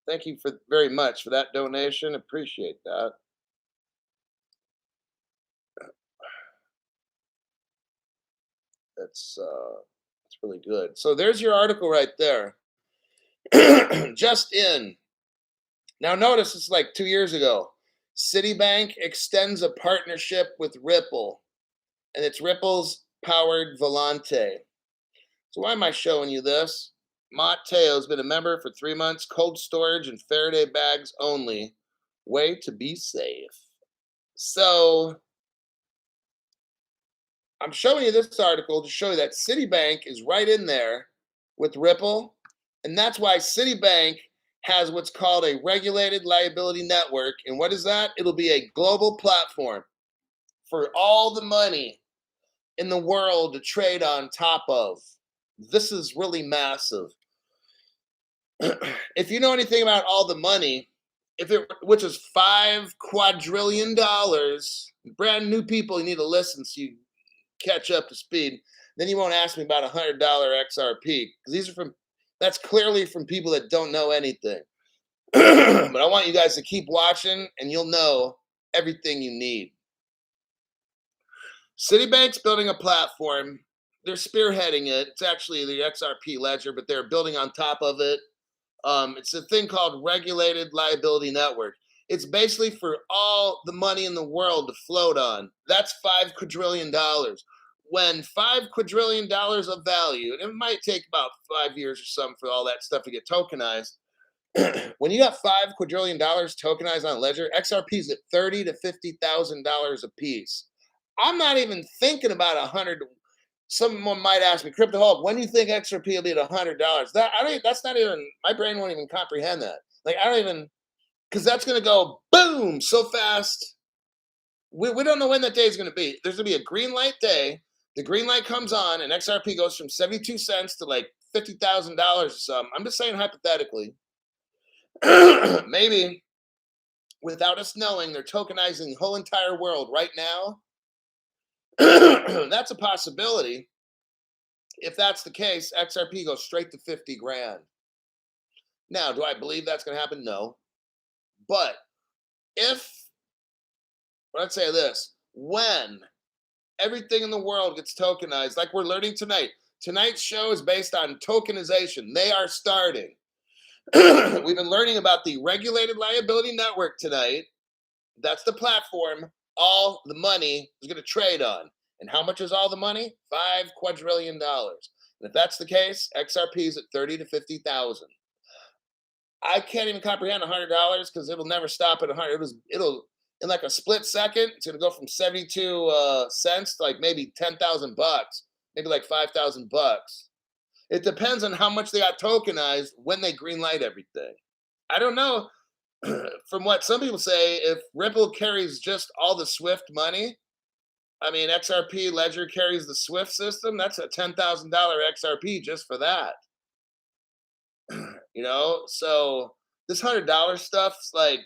Thank you very much for that donation. Appreciate that. That's really good. So there's your article right there. Just in. Now notice it's like 2 years ago. Citibank extends a partnership with Ripple, and it's Ripple's powered Volante. So why am I showing you this? Matteo's been a member for 3 months. Cold storage and Faraday bags only. way to be safe. So I'm showing you this article to show you that Citibank is right in there with Ripple. And that's why Citibank has what's called a regulated liability network. And what is that? It'll be a global platform for all the money in the world to trade on top of. This is really massive. If you know anything about all the money, which is $5 quadrillion, brand new people, you need to listen so you catch up to speed. Then you won't ask me about $100 XRP because that's clearly from people that don't know anything. But I want you guys to keep watching and you'll know everything you need. Citibank's building a platform. They're spearheading it. It's actually the XRP ledger, but they're building on top of it. It's a thing called Regulated Liability Network. It's basically for all the money in the world to float on. That's $5 quadrillion. When $5 quadrillion of value, and it might take about 5 years or something for all that stuff to get tokenized. When you got $5 quadrillion tokenized on a ledger, XRP's at $30,000 to $50,000 a piece. I'm not even thinking about 100. Someone might ask me, Crypto Hulk, when do you think XRP will be at $100? That's not even, my brain won't even comprehend that. Like, I don't even, because that's going to go boom so fast. We don't know when that day is going to be. There's going to be a green light day. The green light comes on and XRP goes from 72 cents to like $50,000 or something. I'm just saying hypothetically. Maybe without us knowing, they're tokenizing the whole entire world right now. That's a possibility. If that's the case, XRP goes straight to 50 grand. Now, do I believe that's going to happen? No. But let's say this, when everything in the world gets tokenized, like we're learning tonight, tonight's show is based on tokenization. They are starting. We've been learning about the Regulated Liability Network tonight. That's the platform all the money is going to trade on. And how much is all the money? $5 quadrillion. And if that's the case, XRP is at 30 to 50,000. I can't even comprehend $100 because it'll never stop at 100. It'll in like a split second. It's going to go from 72 cents to like maybe 10,000 bucks, maybe like 5,000 bucks. It depends on how much they got tokenized when they greenlight everything. I don't know. From what some people say, if Ripple carries just all the Swift money, I mean, XRP Ledger carries the Swift system, that's a $10,000 XRP just for that. You know, so this $100 stuff's like,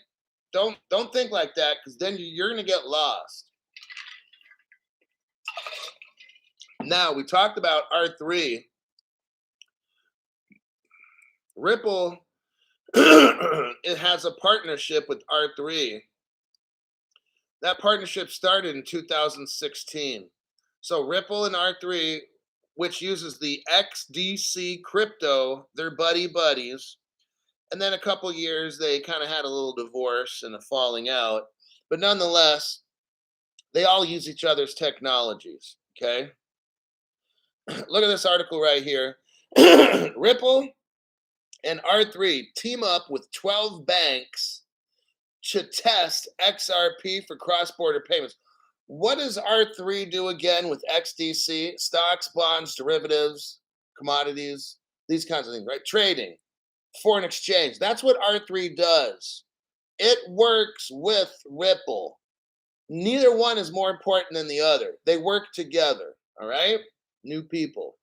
don't think like that because then you're going to get lost. Now, we talked about R3. Ripple, it has a partnership with R3. That partnership started in 2016. So Ripple and R3, which uses the XDC crypto, they're buddies. And then a couple of years, they kind of had a little divorce and a falling out. But nonetheless, they all use each other's technologies, okay? Look at this article right here. Ripple and R3 team up with 12 banks to test XRP for cross-border payments. What does R3 do again with XDC? Stocks, bonds, derivatives, commodities, these kinds of things, right? Trading, foreign exchange. That's what R3 does. It works with Ripple. Neither one is more important than the other. They work together, all right? New people.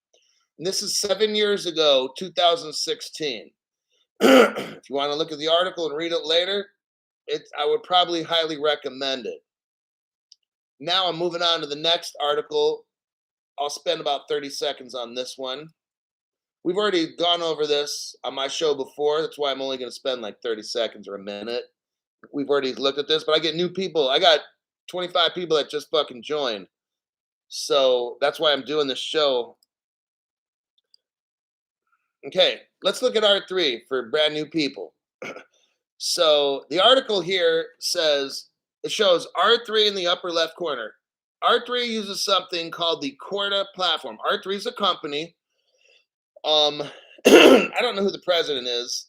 And this is 7 years ago, 2016. If you want to look at the article and read it later, I would probably highly recommend it. Now I'm moving on to the next article. I'll spend about 30 seconds on this one. We've already gone over this on my show before. That's why I'm only going to spend like 30 seconds or a minute. We've already looked at this, but I get new people. I got 25 people that just fucking joined. So that's why I'm doing this show. Okay, let's look at R3 for brand new people. So the article here says, it shows R3 in the upper left corner. R3 uses something called the Corda platform. R3 is a company. I don't know who the president is.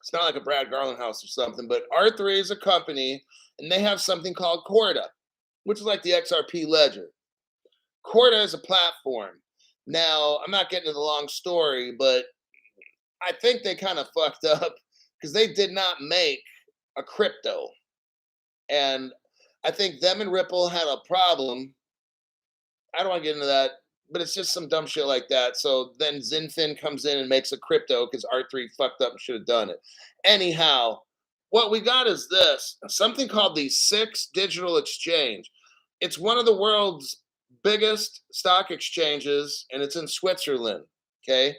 It's not like a Brad Garland house or something, but R3 is a company, and they have something called Corda, which is like the XRP ledger. Corda is a platform. Now, I'm not getting into the long story, but I think they kind of fucked up because they did not make a crypto. And I think them and Ripple had a problem. I don't want to get into that, but it's just some dumb shit like that. So then Zinfin comes in and makes a crypto because R3 fucked up and should have done it. Anyhow, what we got is this something called the Six Digital Exchange. It's one of the world's biggest stock exchanges, and it's in Switzerland. Okay.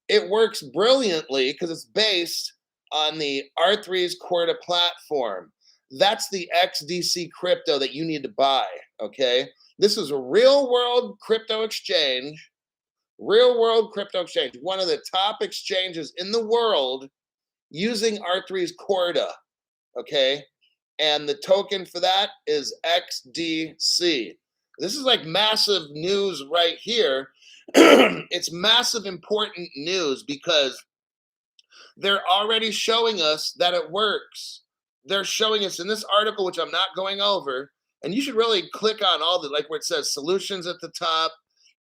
It works brilliantly because it's based on the R3's Corda platform. That's the XDC crypto that you need to buy. Okay. This is a real world crypto exchange, one of the top exchanges in the world using R3's Corda. Okay. And the token for that is XDC. This is like massive news right here. It's massive, important news because they're already showing us that it works. They're showing us in this article, which I'm not going over, and you should really click on all the, like where it says solutions at the top,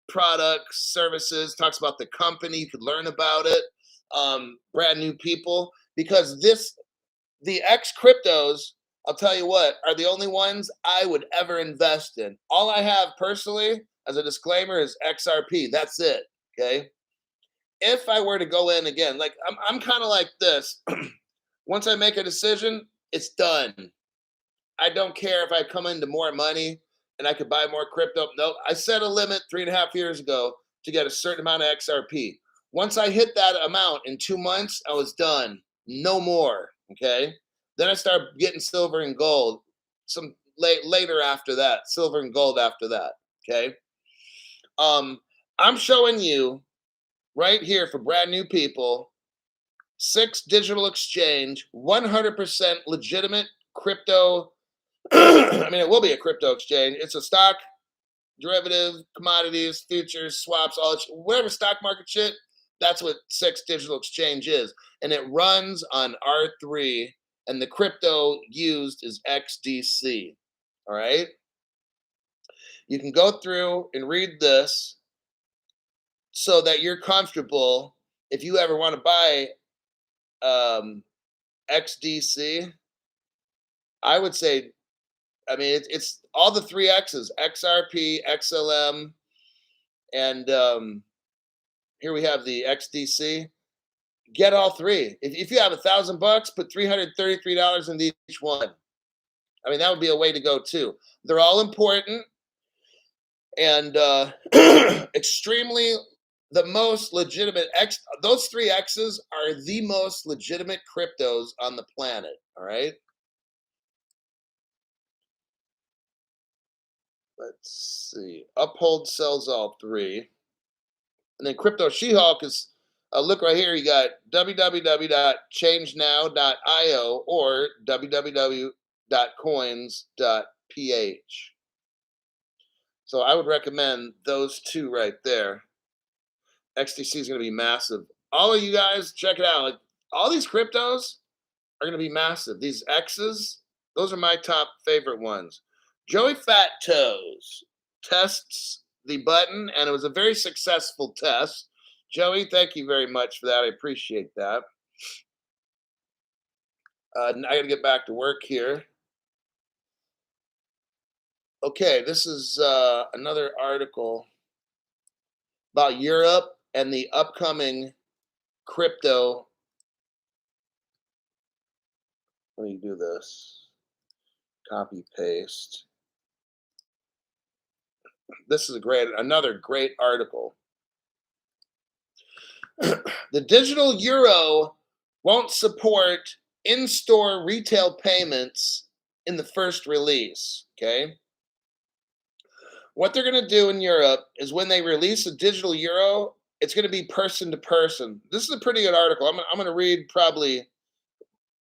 products, services, talks about the company, you could learn about it, brand new people, because the X cryptos, I'll tell you what, are the only ones I would ever invest in. All I have personally, as a disclaimer, is XRP. That's it. Okay. If I were to go in again, like I'm kind of like this. Once I make a decision, it's done. I don't care if I come into more money and I could buy more crypto. No, I set a limit 3.5 years ago to get a certain amount of XRP. Once I hit that amount in 2 months, I was done. No more. Okay. Then I start getting silver and gold. Some later after that, silver and gold after that. Okay. I'm showing you right here for brand new people, Six Digital Exchange, 100% legitimate crypto. I mean, it will be a crypto exchange. It's a stock, derivative, commodities, futures, swaps, all whatever stock market shit. That's what Six Digital Exchange is, and it runs on R3, and the crypto used is XDC. All right, you can go through and read this so that you're comfortable. If you ever want to buy XDC, I would say, I mean, it's all the three X's: XRP, XLM, and here we have the XDC. Get all three. If you have $1,000, put $333 into each one. I mean, that would be a way to go too. They're all important and extremely the most legitimate X. Those three X's are the most legitimate cryptos on the planet. All right. Let's see. Uphold sells all three. And then Crypto She-Hulk is, look right here, you got www.changenow.io or www.coins.ph. So I would recommend those two right there. XTC is going to be massive. All of you guys, check it out. Like, all these cryptos are going to be massive. These X's, those are my top favorite ones. Joey Fat Toes tests the button, and it was a very successful test. Joey, thank you very much for that. I appreciate that. I got to get back to work here. Okay, this is another article about Europe and the upcoming crypto. Let me do this. Copy paste. This is another great article. The digital euro won't support in-store retail payments in the first release. Okay. What they're going to do in Europe is when they release a digital euro, it's going to be person to person. This is a pretty good article. I'm going to read probably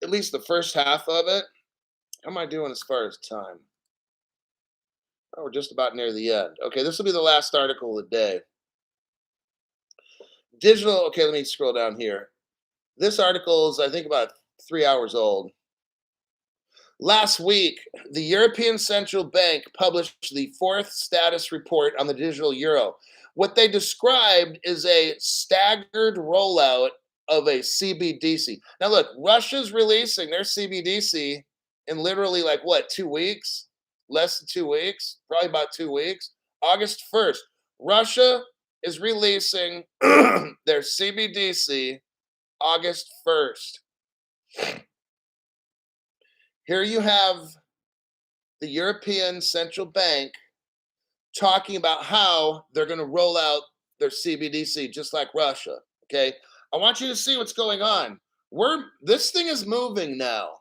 at least the first half of it. How am I doing as far as time? Oh, we're just about near the end. Okay, this will be the last article of the day. Digital, okay, let me scroll down here. This article is, I think, about 3 hours old. Last week, the European Central Bank published the fourth status report on the digital euro. What they described is a staggered rollout of a CBDC. Now, look, Russia's releasing their CBDC in literally like what, 2 weeks? Less than 2 weeks? Probably about 2 weeks. August 1st. Russia is releasing their CBDC August 1st. Here you have the European Central Bank talking about how they're going to roll out their CBDC just like Russia. Okay. I want you to see what's going on. This thing is moving now.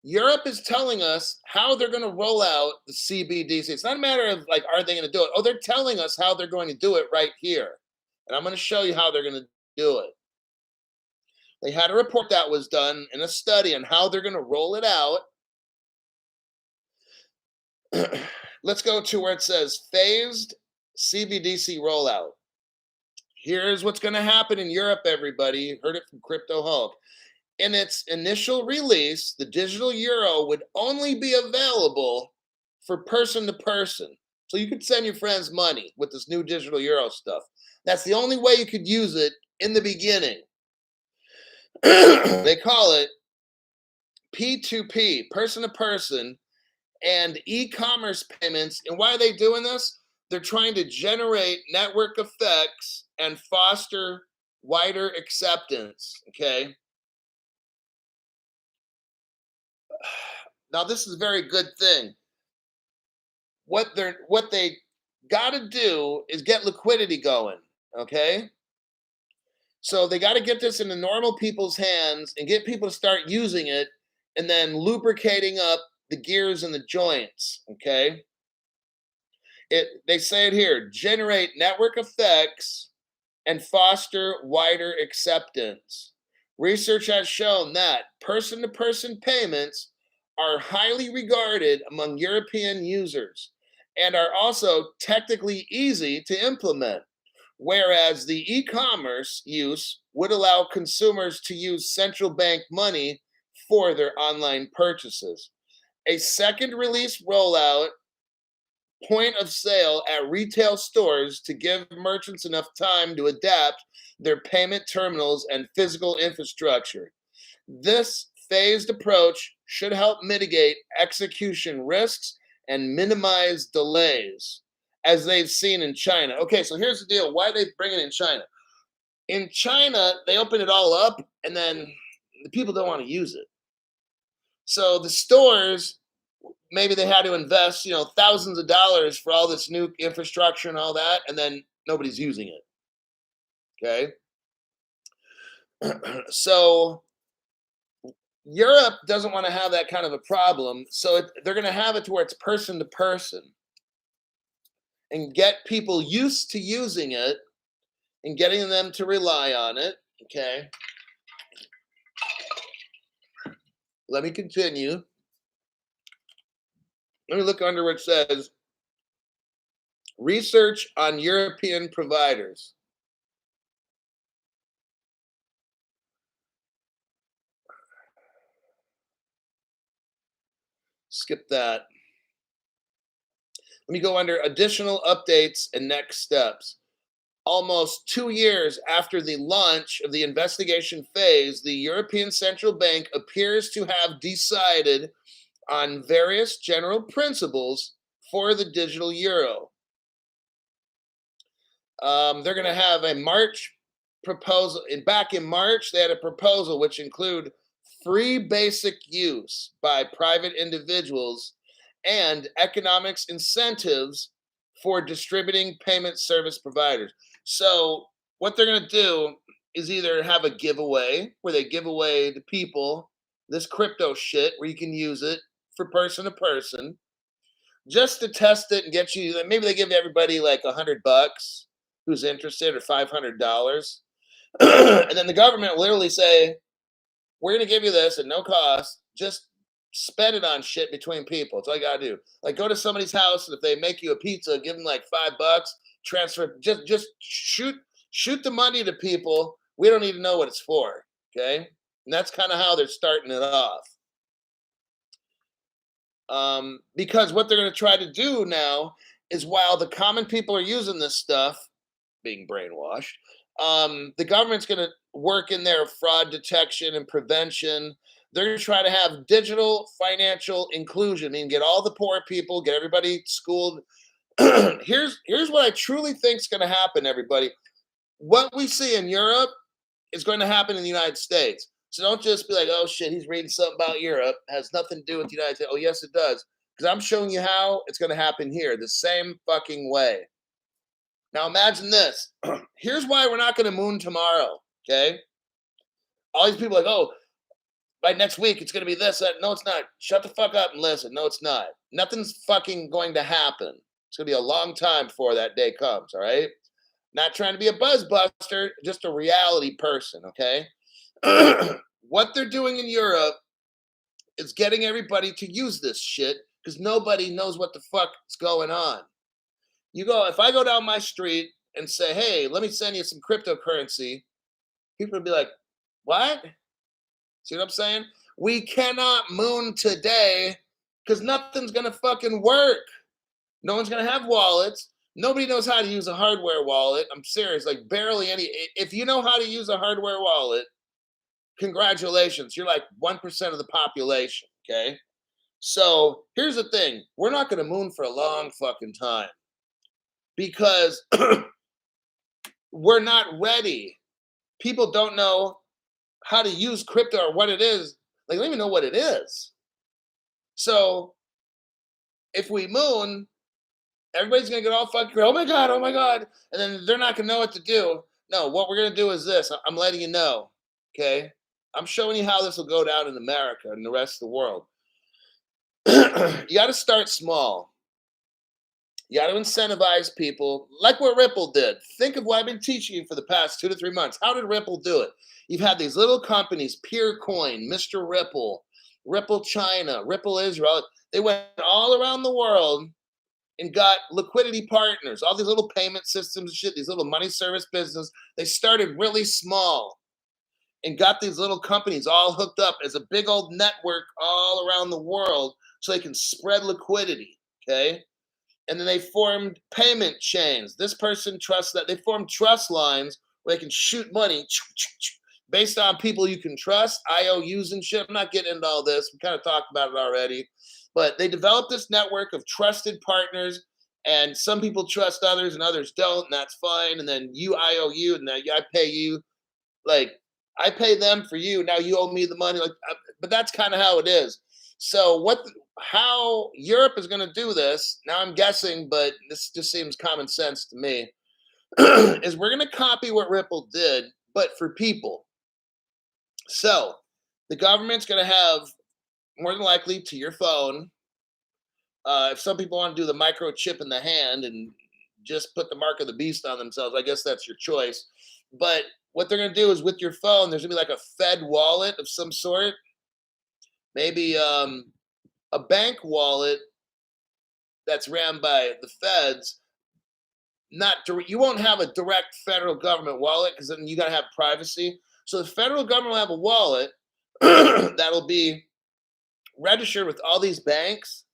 Europe is telling us how they're going to roll out the CBDC. It's not a matter of like, are they going to do it? Oh, they're telling us how they're going to do it right here. And I'm going to show you how they're going to do it. They had a report that was done in a study on how they're going to roll it out. Let's go to where it says phased CBDC rollout. Here's what's going to happen in Europe, everybody. You heard it from Crypto Hulk. In its initial release, the digital euro would only be available for person to person. So you could send your friends money with this new digital euro stuff. That's the only way you could use it in the beginning. They call it P2P, person to person, and e-commerce payments. And why are they doing this? They're trying to generate network effects and foster wider acceptance. Okay. Now, this is a very good thing. What they got to do is get liquidity going. Okay. So they got to get this into normal people's hands and get people to start using it, and then lubricating up the gears and the joints. Okay. They say it here: generate network effects and foster wider acceptance. Research has shown that person-to-person payments are highly regarded among European users and are also technically easy to implement, whereas the e-commerce use would allow consumers to use central bank money for their online purchases. A second release rollout point of sale at retail stores to give merchants enough time to adapt their payment terminals and physical infrastructure. This phased approach should help mitigate execution risks and minimize delays, as they've seen in China. Okay, so here's the deal. Why are they bringing it in China? In China, they open it all up, and then the people don't want to use it. So the stores, maybe they had to invest, thousands of dollars for all this new infrastructure and all that, and then nobody's using it. Okay. So Europe doesn't want to have that kind of a problem. So they're going to have it to where it's person to person and get people used to using it and getting them to rely on it. Okay. Let me continue. Let me look under where it says research on European providers. Skip that. Let me go under additional updates and next steps. Almost 2 years after the launch of the investigation phase, the European Central Bank appears to have decided on various general principles for the digital euro. They're going to have a March proposal. Back in March, they had a proposal which include free basic use by private individuals and economics incentives for distributing payment service providers. So what they're going to do is either have a giveaway where they give away to people this crypto shit where you can use it for person to person just to test it and get you. Maybe they give everybody like $100 who's interested, or $500. And then the government will literally say, we're going to give you this at no cost. Just spend it on shit between people. That's all you got to do. Like, go to somebody's house, and if they make you a pizza, give them like $5, transfer, just shoot the money to people We don't need to know what it's for. Okay. And that's kind of how they're starting it off. Because what they're going to try to do now is while the common people are using this stuff, being brainwashed, the government's going to work in their fraud detection and prevention. They're going to try to have digital financial inclusion, meaning get all the poor people, get everybody schooled. Here's what I truly think is going to happen, everybody. What we see in Europe is going to happen in the United States. So don't just be like, oh shit, he's reading something about Europe. It has nothing to do with the United States. Oh, yes, it does. Because I'm showing you how it's going to happen here the same fucking way. Now imagine this. Here's why we're not going to moon tomorrow. Okay. All these people are like, oh, by next week it's going to be this. That. No, it's not. Shut the fuck up and listen. No, it's not. Nothing's fucking going to happen. It's going to be a long time before that day comes. All right. Not trying to be a buzzbuster, just a reality person. Okay. What they're doing in Europe is getting everybody to use this shit because nobody knows what the fuck is going on. If I go down my street and say, hey, let me send you some cryptocurrency, people will be like, what? See what I'm saying? We cannot moon today because nothing's going to fucking work. No one's going to have wallets. Nobody knows how to use a hardware wallet. I'm serious. Like barely any. If you know how to use a hardware wallet, congratulations. You're like 1% of the population. Okay. So here's the thing. We're not going to moon for a long fucking time because we're not ready. People don't know how to use crypto or what it is. They don't even know what it is. So if we moon, everybody's going to get all fucking, oh my God. And then they're not going to know what to do. No, what we're going to do is this. I'm letting you know. Okay. I'm showing you how this will go down in America and the rest of the world. You got to start small. You got to incentivize people like what Ripple did. Think of what I've been teaching you for the past 2 to 3 months. How did Ripple do it? You've had these little companies, Peercoin, Mr. Ripple, Ripple China, Ripple Israel. They went all around the world and got liquidity partners, all these little payment systems and shit, these little money service business. They started really small and got these little companies all hooked up as a big old network all around the world so they can spread liquidity, okay? And then they formed payment chains. This person trusts that. They formed trust lines where they can shoot money based on people you can trust, IOUs and shit. I'm not getting into all this. We kind of talked about it already. But they developed this network of trusted partners, and some people trust others and others don't, and that's fine. And then you IOU, and then I pay you. Like, I pay them for you. Now you owe me the money. Like, but that's kind of how it is. So how Europe is going to do this, now I'm guessing, but this just seems common sense to me, is we're going to copy what Ripple did, but for people. So the government's going to have, more than likely, to your phone, if some people want to do the microchip in the hand and just put the mark of the beast on themselves, I guess that's your choice. But what they're going to do is with your phone, there's going to be like a Fed wallet of some sort. Maybe a bank wallet that's ran by the feds. You won't have a direct federal government wallet because then you got to have privacy. So the federal government will have a wallet that'll be registered with all these banks.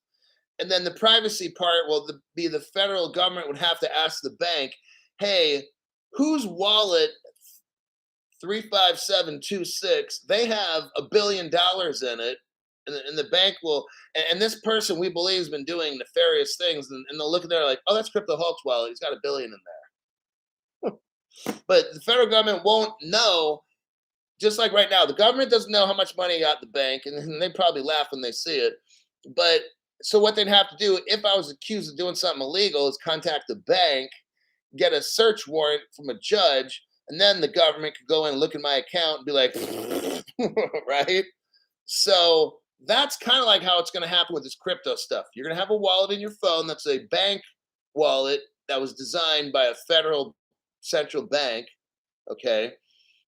And then the privacy part will be the federal government would have to ask the bank, hey, whose wallet 35726, they have $1 billion in it. And the bank will, and this person we believe has been doing nefarious things, and they'll look at there like, oh, that's Crypto Hulk's wallet. He's got $1 billion in there. But the federal government won't know, just like right now, the government doesn't know how much money you got at the bank, and they probably laugh when they see it. But so what they'd have to do, if I was accused of doing something illegal, is contact the bank, get a search warrant from a judge, and then the government could go in and look at my account and be like, right? So that's kind of like how it's going to happen with this crypto stuff. You're going to have a wallet in your phone that's a bank wallet that was designed by a federal central bank, okay?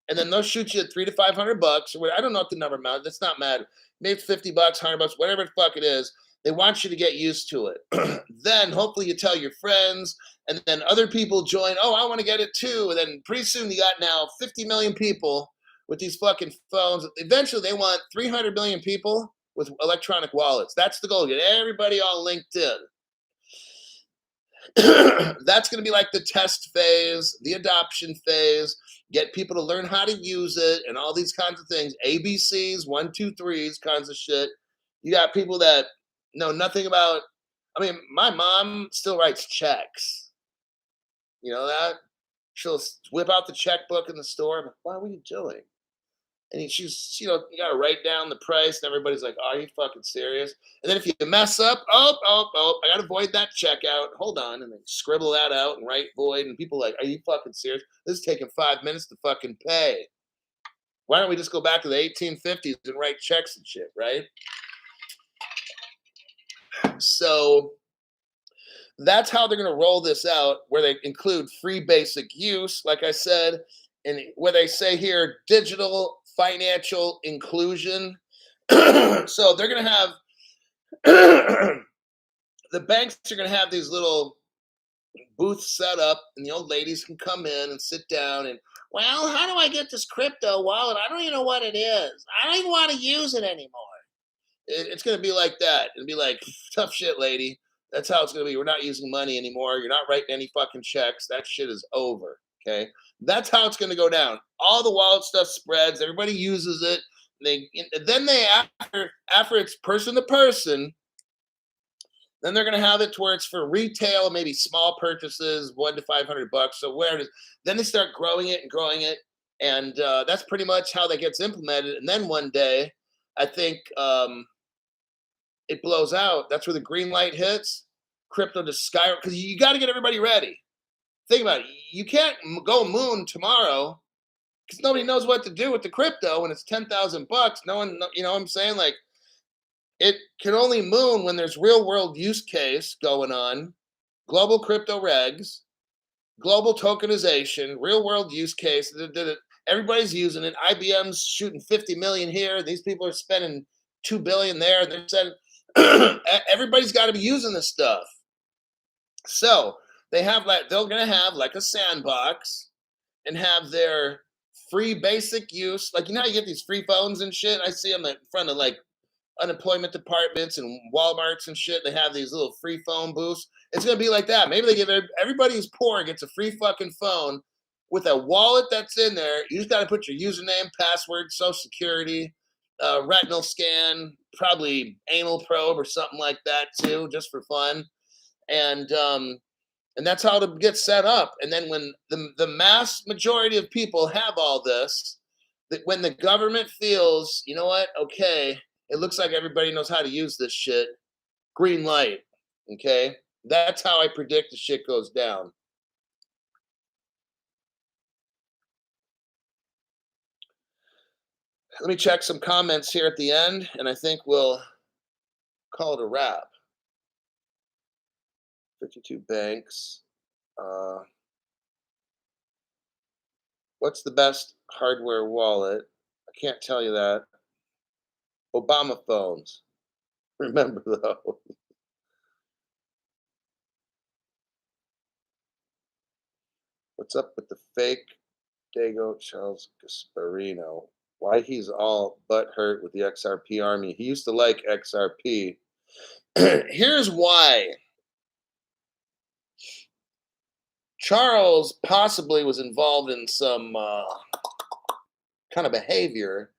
And then they'll shoot you at $300 to $500. Or I don't know what the number amount. That's not matter. Maybe $50, $100, whatever the fuck it is. They want you to get used to it. Then hopefully you tell your friends, and then other people join. Oh, I want to get it too. And then pretty soon you got now 50 million people with these fucking phones. Eventually they want 300 million people with electronic wallets. That's the goal. Get everybody all linked in. That's going to be like the test phase, the adoption phase, get people to learn how to use it and all these kinds of things. ABCs, one, two, threes, kinds of shit. You got people that know nothing about. I mean, my mom still writes checks. You know that? She'll whip out the checkbook in the store. I'm like, what are you doing? And she's, you got to write down the price, and everybody's like, "Are you fucking serious?" And then if you mess up, I got to void that checkout. Hold on, and then scribble that out and write void. And people are like, "Are you fucking serious? This is taking 5 minutes to fucking pay. Why don't we just go back to the 1850s and write checks and shit, right?" So that's how they're going to roll this out, where they include free basic use, like I said, and where they say here digital financial inclusion. So they're going to have the banks are going to have these little booths set up, and the old ladies can come in and sit down and, well, how do I get this crypto wallet? I don't even know what it is. I don't even want to use it anymore. It's going to be like that. It'll be like, tough shit, lady. That's how it's going to be. We're not using money anymore. You're not writing any fucking checks. That shit is over. Okay. That's how it's going to go down. All the wallet stuff spreads. Everybody uses it. Then they, after it's person to person, then they're going to have it to where it's for retail, maybe small purchases, $100 to $500. So where it is, then they start growing it and growing it. And that's pretty much how that gets implemented. And then one day, I think it blows out. That's where the green light hits. Crypto just skyrocket because you got to get everybody ready. Think about it. You can't go moon tomorrow because nobody knows what to do with the crypto when it's $10,000. No one, you know what I'm saying? Like it can only moon when there's real world use case going on, global crypto regs, global tokenization, real world use case. Everybody's using it. IBM's shooting 50 million here. These people are spending 2 billion there. They're saying everybody's got to be using this stuff. So they're gonna have like a sandbox and have their free basic use. Like, you know how you get these free phones and shit? I see them in front of like unemployment departments and Walmarts and shit. They have these little free phone booths. It's gonna be like that. Maybe they give everybody who's poor gets a free fucking phone with a wallet that's in there. You just got to put your username, password, social security, retinal scan, probably anal probe or something like that too, just for fun. And that's how it gets set up. And then when the mass majority of people have all this, that when the government feels, you know what, okay, it looks like everybody knows how to use this shit, green light. Okay, that's how I predict the shit goes down. Let me check some comments here at the end, and I think we'll call it a wrap. 52 banks. What's the best hardware wallet? I can't tell you that. Obama phones. Remember though. What's up with the fake Dago Charles Gasparino? Why he's all butthurt with the XRP army? He used to like XRP. Here's why. Charles possibly was involved in some kind of behavior,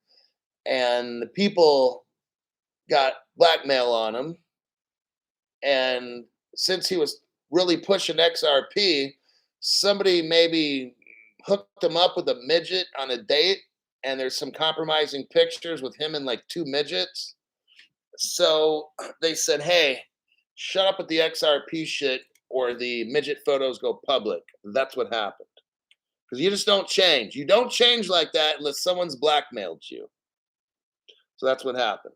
and the people got blackmail on him. And since he was really pushing XRP, somebody maybe hooked him up with a midget on a date, and there's some compromising pictures with him and like two midgets. So they said, hey, shut up with the XRP shit or the midget photos go public. That's what happened. Because you just don't change. You don't change like that unless someone's blackmailed you. So that's what happened.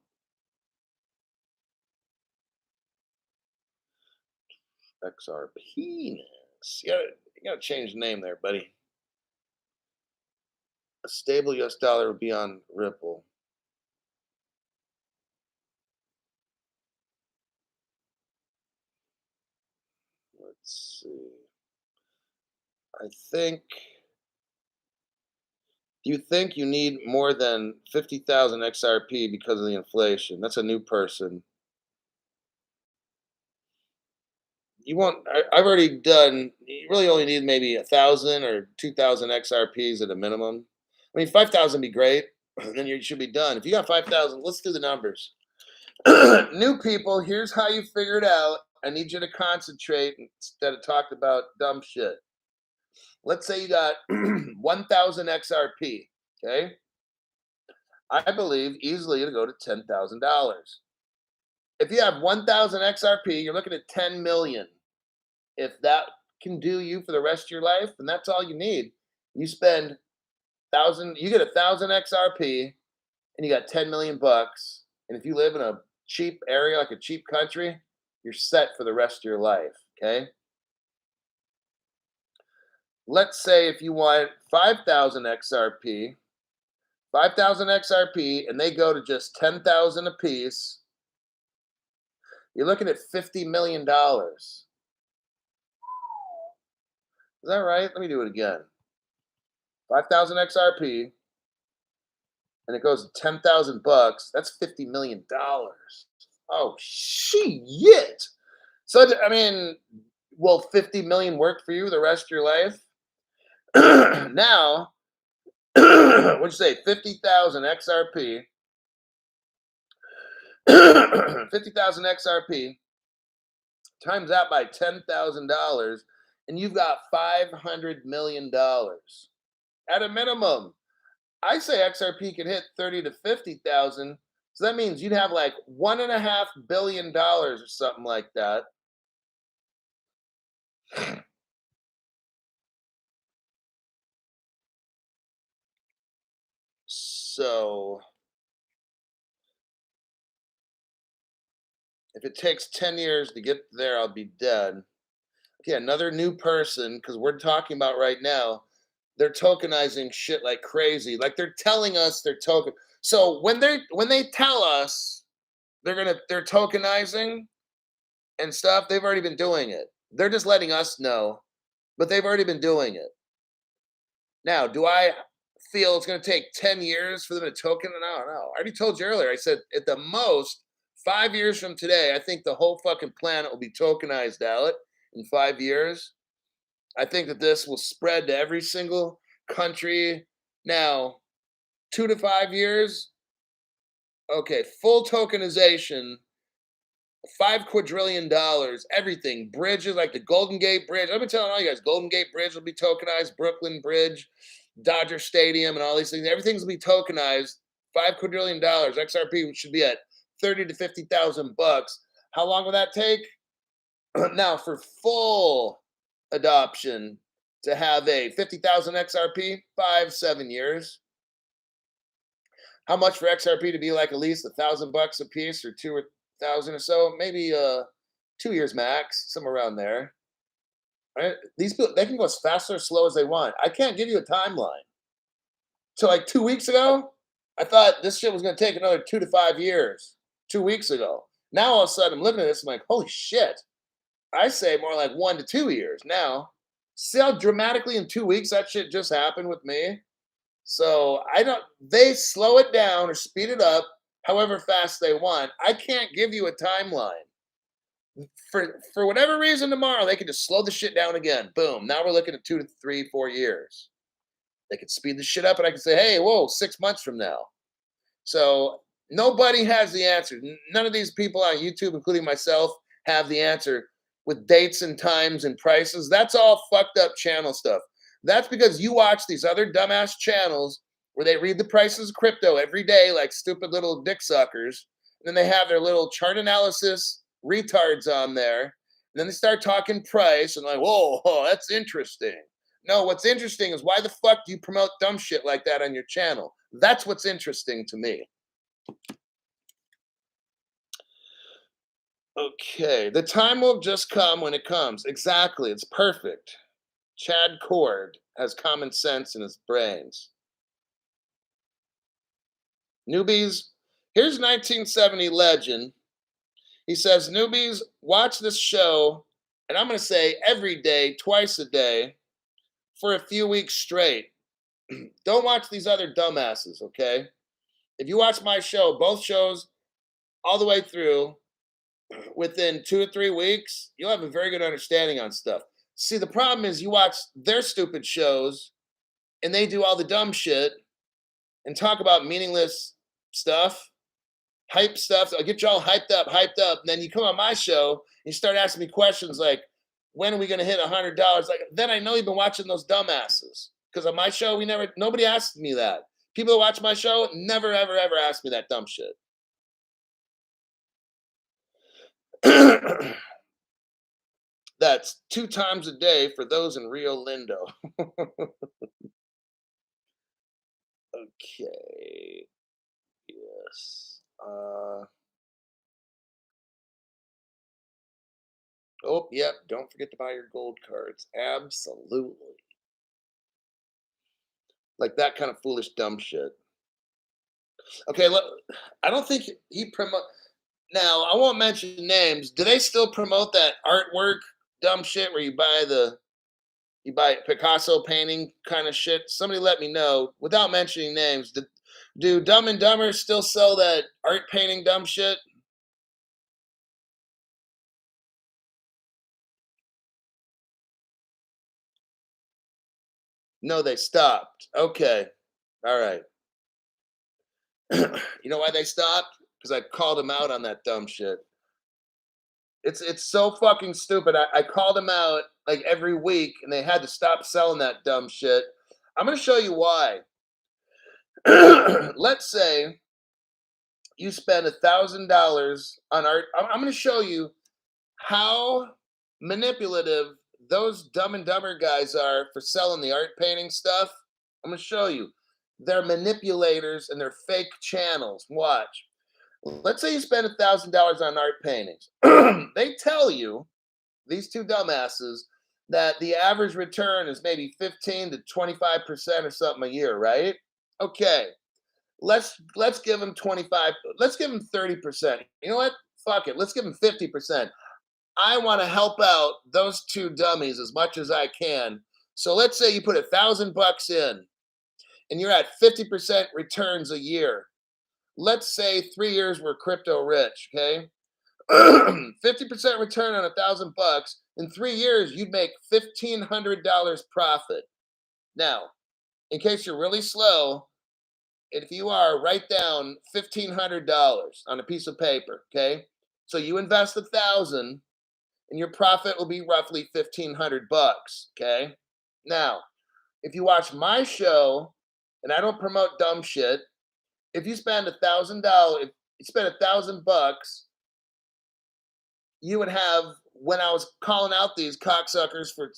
XRP. You gotta change the name there, buddy. A stable US dollar would be on Ripple. Let's see. I think. Do you think you need more than 50,000 XRP because of the inflation? That's a new person. You want? I've already done. You really only need maybe 1,000 or 2,000 XRPs at a minimum. I mean, 5,000 be great. Then you should be done. If you got 5,000, let's do the numbers. New people, here's how you figure it out. I need you to concentrate instead of talk about dumb shit. Let's say you got 1,000 XRP. Okay, I believe easily it'll go to $10,000. If you have 1,000 XRP, you're looking at 10 million. If that can do you for the rest of your life, then that's all you need. You spend thousand, you get 1,000 XRP, and you got 10 million bucks. And if you live in a cheap area, like a cheap country, you're set for the rest of your life. Okay. Let's say if you want 5,000 XRP, 5,000 XRP, and they go to just 10,000 a piece, you're looking at $50 million. Is that right? Let me do it again. 5,000 XRP, and it goes to 10,000 bucks. That's $50 million. Oh, shit. So, I mean, will 50 million work for you the rest of your life? Now, what'd you say? 50,000 XRP. 50,000 XRP times that by $10,000, and you've got $500 million at a minimum. I say XRP can hit 30 to 50,000. So that means you'd have like $1.5 billion or something like that. So if it takes 10 years to get there, I'll be dead. Okay, another new person, because we're talking about right now, they're tokenizing shit like crazy. Like they're telling us they're token. So when they tell us they're tokenizing and stuff, they've already been doing it. They're just letting us know, but they've already been doing it. Now, do I feel it's going to take 10 years for them to token? No, no. I already told you earlier. I said at the most 5 years from today, I think the whole fucking planet will be tokenized out in 5 years. I think that this will spread to every single country. Now, 2 to 5 years, okay, full tokenization, $5 quadrillion, everything, bridges like the Golden Gate Bridge. I've been telling all you guys, Golden Gate Bridge will be tokenized, Brooklyn Bridge, Dodger Stadium, and all these things. Everything's will be tokenized. $5 quadrillion. XRP should be at 30 to 50,000 bucks. How long will that take? Now, for full adoption, to have a 50,000 XRP, 5 7 years. How much for XRP to be like at least $1,000 a piece, or 2,000 or so? Maybe 2 years max, somewhere around there. Right? These people, they can go as fast or slow as they want. I can't give you a timeline. So like 2 weeks ago, I thought this shit was going to take another 2 to 5 years. 2 weeks ago. Now all of a sudden I'm looking at this, I'm like, holy shit. I say more like 1 to 2 years now. See how dramatically in 2 weeks that shit just happened with me? So I don't, they slow it down or speed it up however fast they want. I can't give you a timeline. For whatever reason tomorrow, they can just slow the shit down again. Boom. Now we're looking at 2 to 3 4 years. They could speed the shit up and I can say, hey, whoa, 6 months from now. So nobody has the answer. None of these people on YouTube, including myself, have the answer with dates and times and prices. That's all fucked up channel stuff. That's because you watch these other dumbass channels where they read the prices of crypto every day like stupid little dick suckers. And then they have their little chart analysis retards on there. And then they start talking price and like, whoa, that's interesting. No, what's interesting is why the fuck do you promote dumb shit like that on your channel? That's what's interesting to me. Okay, the time will just come when it comes. Exactly, it's perfect. Chad Cord has common sense in his brains. Newbies, here's 1970 legend. He says, newbies, watch this show and I'm going to say every day, twice a day, for a few weeks straight. Don't watch these other dumbasses, okay? If you watch my show, both shows, all the way through, within 2 or 3 weeks, you'll have a very good understanding on stuff. See, the problem is you watch their stupid shows and they do all the dumb shit and talk about meaningless stuff, hype stuff. I'll get you all hyped up. And then you come on my show and you start asking me questions like, when are we going to hit $100? Like, then I know you've been watching those dumbasses. Because on my show, nobody asked me that. People that watch my show never, ever, ever ask me that dumb shit. That's 2 times a day for those in Rio Lindo. Okay. Yes. Oh, yep. Don't forget to buy your gold cards. Absolutely. Like that kind of foolish, dumb shit. Okay, look, I don't think he promote. Now, I won't mention names. Do they still promote that artwork dumb shit where you buy Picasso painting kind of shit? Somebody let me know without mentioning names. Do Dumb and Dumber still sell that art painting dumb shit? No, they stopped. Okay. All right. You know why they stopped? Because I called them out on that dumb shit. It's so fucking stupid. I called them out like every week and they had to stop selling that dumb shit. I'm gonna show you why. Let's say you spend $1,000 on art. I'm gonna show you how manipulative those Dumb and Dumber guys are for selling the art painting stuff. I'm gonna show you. They're manipulators and they're fake channels. Watch. Let's say you spend $1,000 on art paintings. They tell you, these two dumbasses, that the average return is maybe 15 to 25% or something a year, right? Okay. Let's give them 25, let's give them 30%. You know what? Fuck it. Let's give them 50%. I want to help out those two dummies as much as I can. So let's say you put $1,000 in and you're at 50% returns a year. Let's say 3 years we're crypto rich, okay? 50% return on $1,000. In 3 years, you'd make $1,500 profit. Now, in case you're really slow, if you are, write down $1,500 on a piece of paper, okay? So you invest 1,000 and your profit will be roughly $1,500, okay? Now, if you watch my show, and I don't promote dumb shit, if you spend $1,000, if you spend $1,000, you would have, when I was calling out these cocksuckers for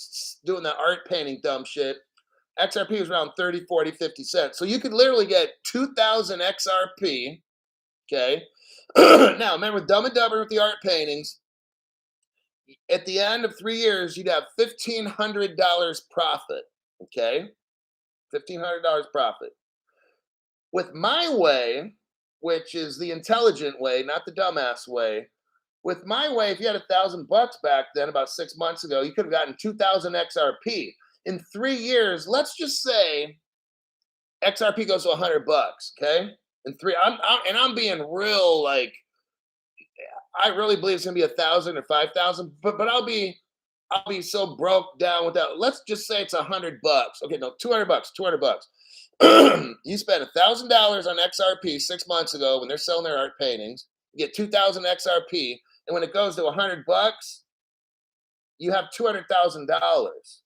doing the art painting dumb shit, XRP was around 30, 40, 50 cents. So you could literally get 2,000 XRP, okay? Now, remember Dumb and Dumber with the art paintings, at the end of 3 years, you'd have $1,500 profit, okay? $1,500 profit. With my way, which is the intelligent way, not the dumbass way, with my way, if you had $1,000 back then, about 6 months ago, you could have gotten 2,000 XRP. In 3 years, let's just say XRP goes to $100, okay? In three, I'm being real, like, I really believe it's gonna be 1,000 or 5,000, but I'll be so broke down with that. Let's just say it's $100. Okay, no, $200. $200. You spent $1,000 on XRP 6 months ago when they're selling their art paintings. You get 2,000 XRP, and when it goes to $100, you have $200,000.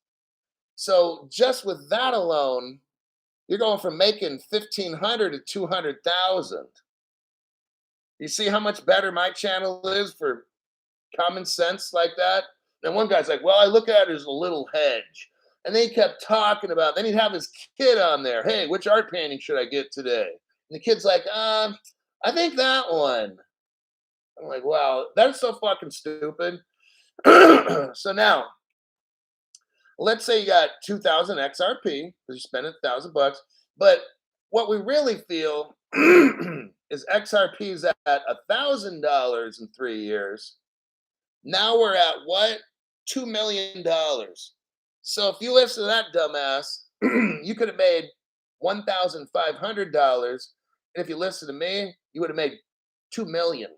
So just with that alone, you're going from making 1,500 to 200,000. You see how much better my channel is for common sense like that? And one guy's like, well, I look at it as a little hedge. And then he kept talking about, then he'd have his kid on there. Hey, which art painting should I get today? And the kid's like, I think that one. I'm like, wow, that's so fucking stupid. So now, let's say you got 2,000 XRP because you spent $1,000, but what we really feel is XRP is at $1,000 in 3 years. Now we're at what? $2 million. So if you listen to that dumbass, you could have made $1,500. And if you listen to me, you would have made 2 million.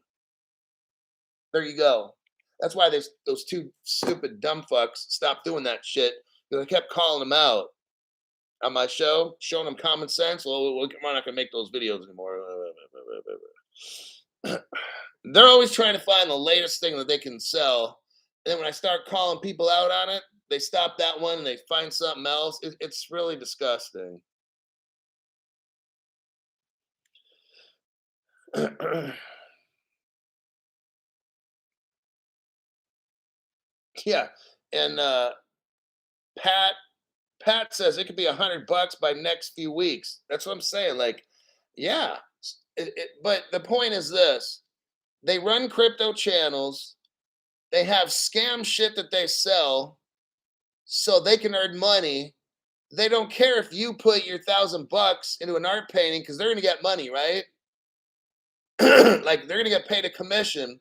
There you go. That's why those two stupid dumb fucks stopped doing that shit. Because I kept calling them out on my show, showing them common sense. Well, we're not going to make those videos anymore. They're always trying to find the latest thing that they can sell. And then when I start calling people out on it, they stop that one and they find something else. It's really disgusting. Yeah. And Pat says it could be $100 by next few weeks. That's what I'm saying. Like, yeah. But the point is this: they run crypto channels. They have scam shit that they sell, so they can earn money. They don't care if you put your $1,000 into an art painting because they're gonna get money, right? Like they're gonna get paid a commission.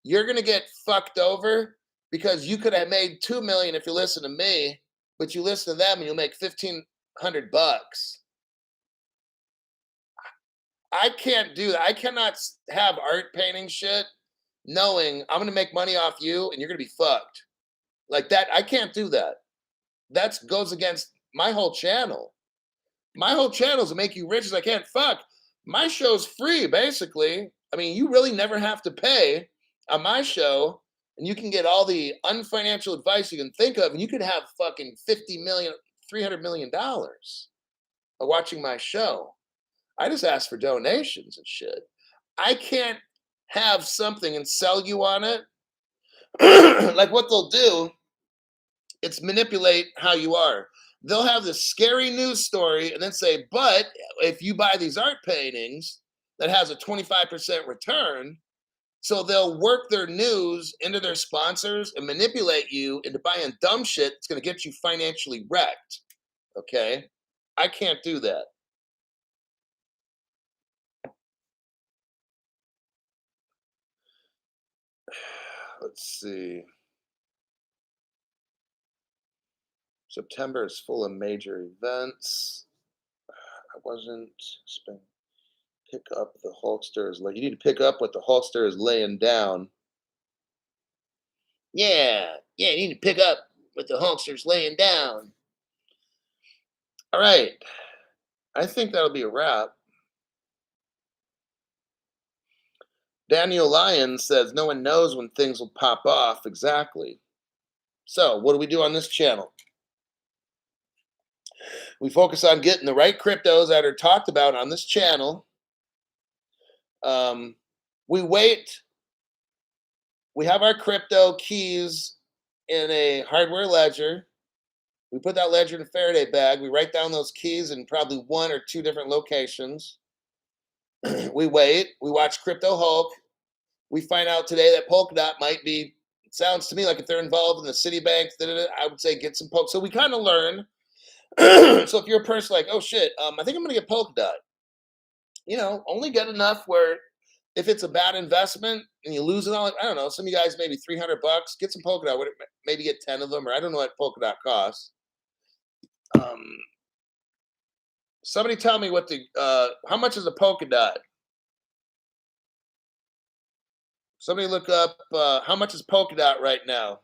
You're gonna get fucked over because you could have made 2 million if you listen to me, but you listen to them and you'll make $1,500. I can't do that. I cannot have art painting shit knowing I'm gonna make money off you and you're gonna be fucked. Like that, I can't do that. That goes against my whole channel. My whole channel is to make you rich as I can. Fuck. My show's free, basically. I mean, you really never have to pay on my show, and you can get all the unfinancial advice you can think of, and you could have fucking 50 million, $300 million watching my show. I just ask for donations and shit. I can't have something and sell you on it. Like what they'll do, it's manipulate how you are. They'll have this scary news story and then say, but if you buy these art paintings that has a 25% return, so they'll work their news into their sponsors and manipulate you into buying dumb shit that's going to get you financially wrecked. Okay? I can't do that. Let's see. September is full of major events. I wasn't spent. Pick up the Hulkster like you need to pick up what the Hulkster is laying down. Yeah, you need to pick up what the Hulkster's laying down. All right, I think that'll be a wrap. Daniel Lyon says no one knows when things will pop off exactly. So what do we do on this channel? We focus on getting the right cryptos that are talked about on this channel. We wait. We have our crypto keys in a hardware ledger. We put that ledger in a Faraday bag. We write down those keys in probably 1 or 2 different locations. We wait. We watch Crypto Hulk. We find out today that Polkadot might be, it sounds to me like if they're involved in the Citibank, I would say get some Polk. So we kind of learn. So if you're a person like, oh shit, I think I'm going to get Polkadot. Only get enough where if it's a bad investment and you lose it all, I don't know, some of you guys maybe $300, get some Polkadot. Maybe get 10 of them, or I don't know what Polkadot costs. Somebody tell me what how much is a Polkadot? Somebody look up how much is Polkadot right now.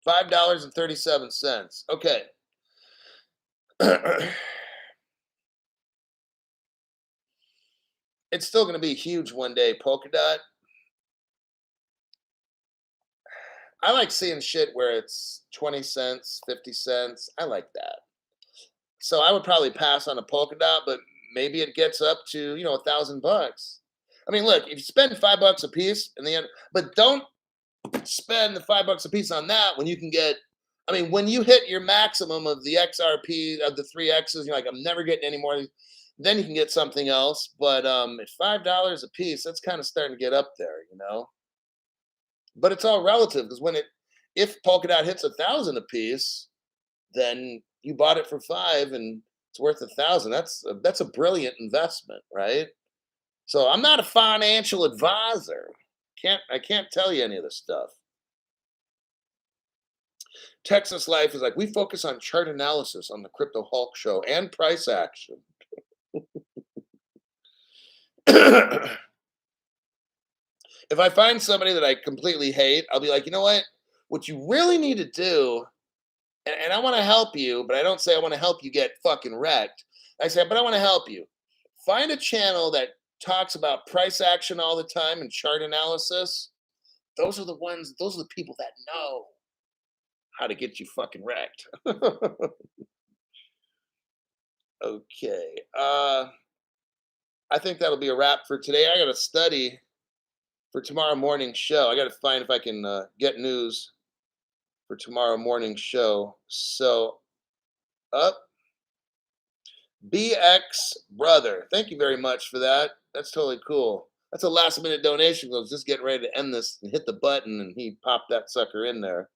$5.37. Okay. It's still going to be huge one day, Polkadot. I like seeing shit where it's 20 cents, 50 cents. I like that. So I would probably pass on a Polkadot, but maybe it gets up to, $1,000. I mean, look, if you spend $5 a piece in the end, but don't spend the $5 a piece on that when you can get, when you hit your maximum of the XRP of the 3Xs, you're like, I'm never getting any more. Then you can get something else. But at $5 a piece, that's kind of starting to get up there, But it's all relative because if Polkadot hits 1,000 a piece, then you bought it for $5 and it's worth 1,000. That's a brilliant investment, right? So I'm not a financial advisor. I can't tell you any of this stuff. Texas Life is like, we focus on chart analysis on the Crypto Hulk show and price action. If I find somebody that I completely hate, I'll be like, you know what? What you really need to do, and I want to help you, but I don't say I want to help you get fucking wrecked. I say, but I want to help you. Find a channel that talks about price action all the time and chart analysis. Those are the people that know how to get you fucking wrecked. Okay. I think that'll be a wrap for today. I got to study for tomorrow morning's show. I got to find if I can get news for tomorrow morning's show. So, up, BX brother. Thank you very much for that. That's totally cool. That's a last minute donation. I was just getting ready to end this and hit the button, and he popped that sucker in there.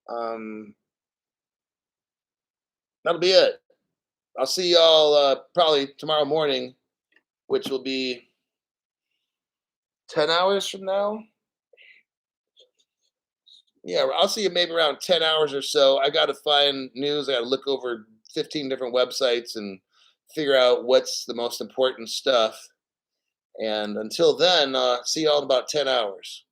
um, that'll be it. I'll see y'all probably tomorrow morning, which will be 10 hours from now. Yeah, I'll see you maybe around 10 hours or so. I got to find news. I got to look over 15 different websites and figure out what's the most important stuff. And until then, see y'all in about 10 hours.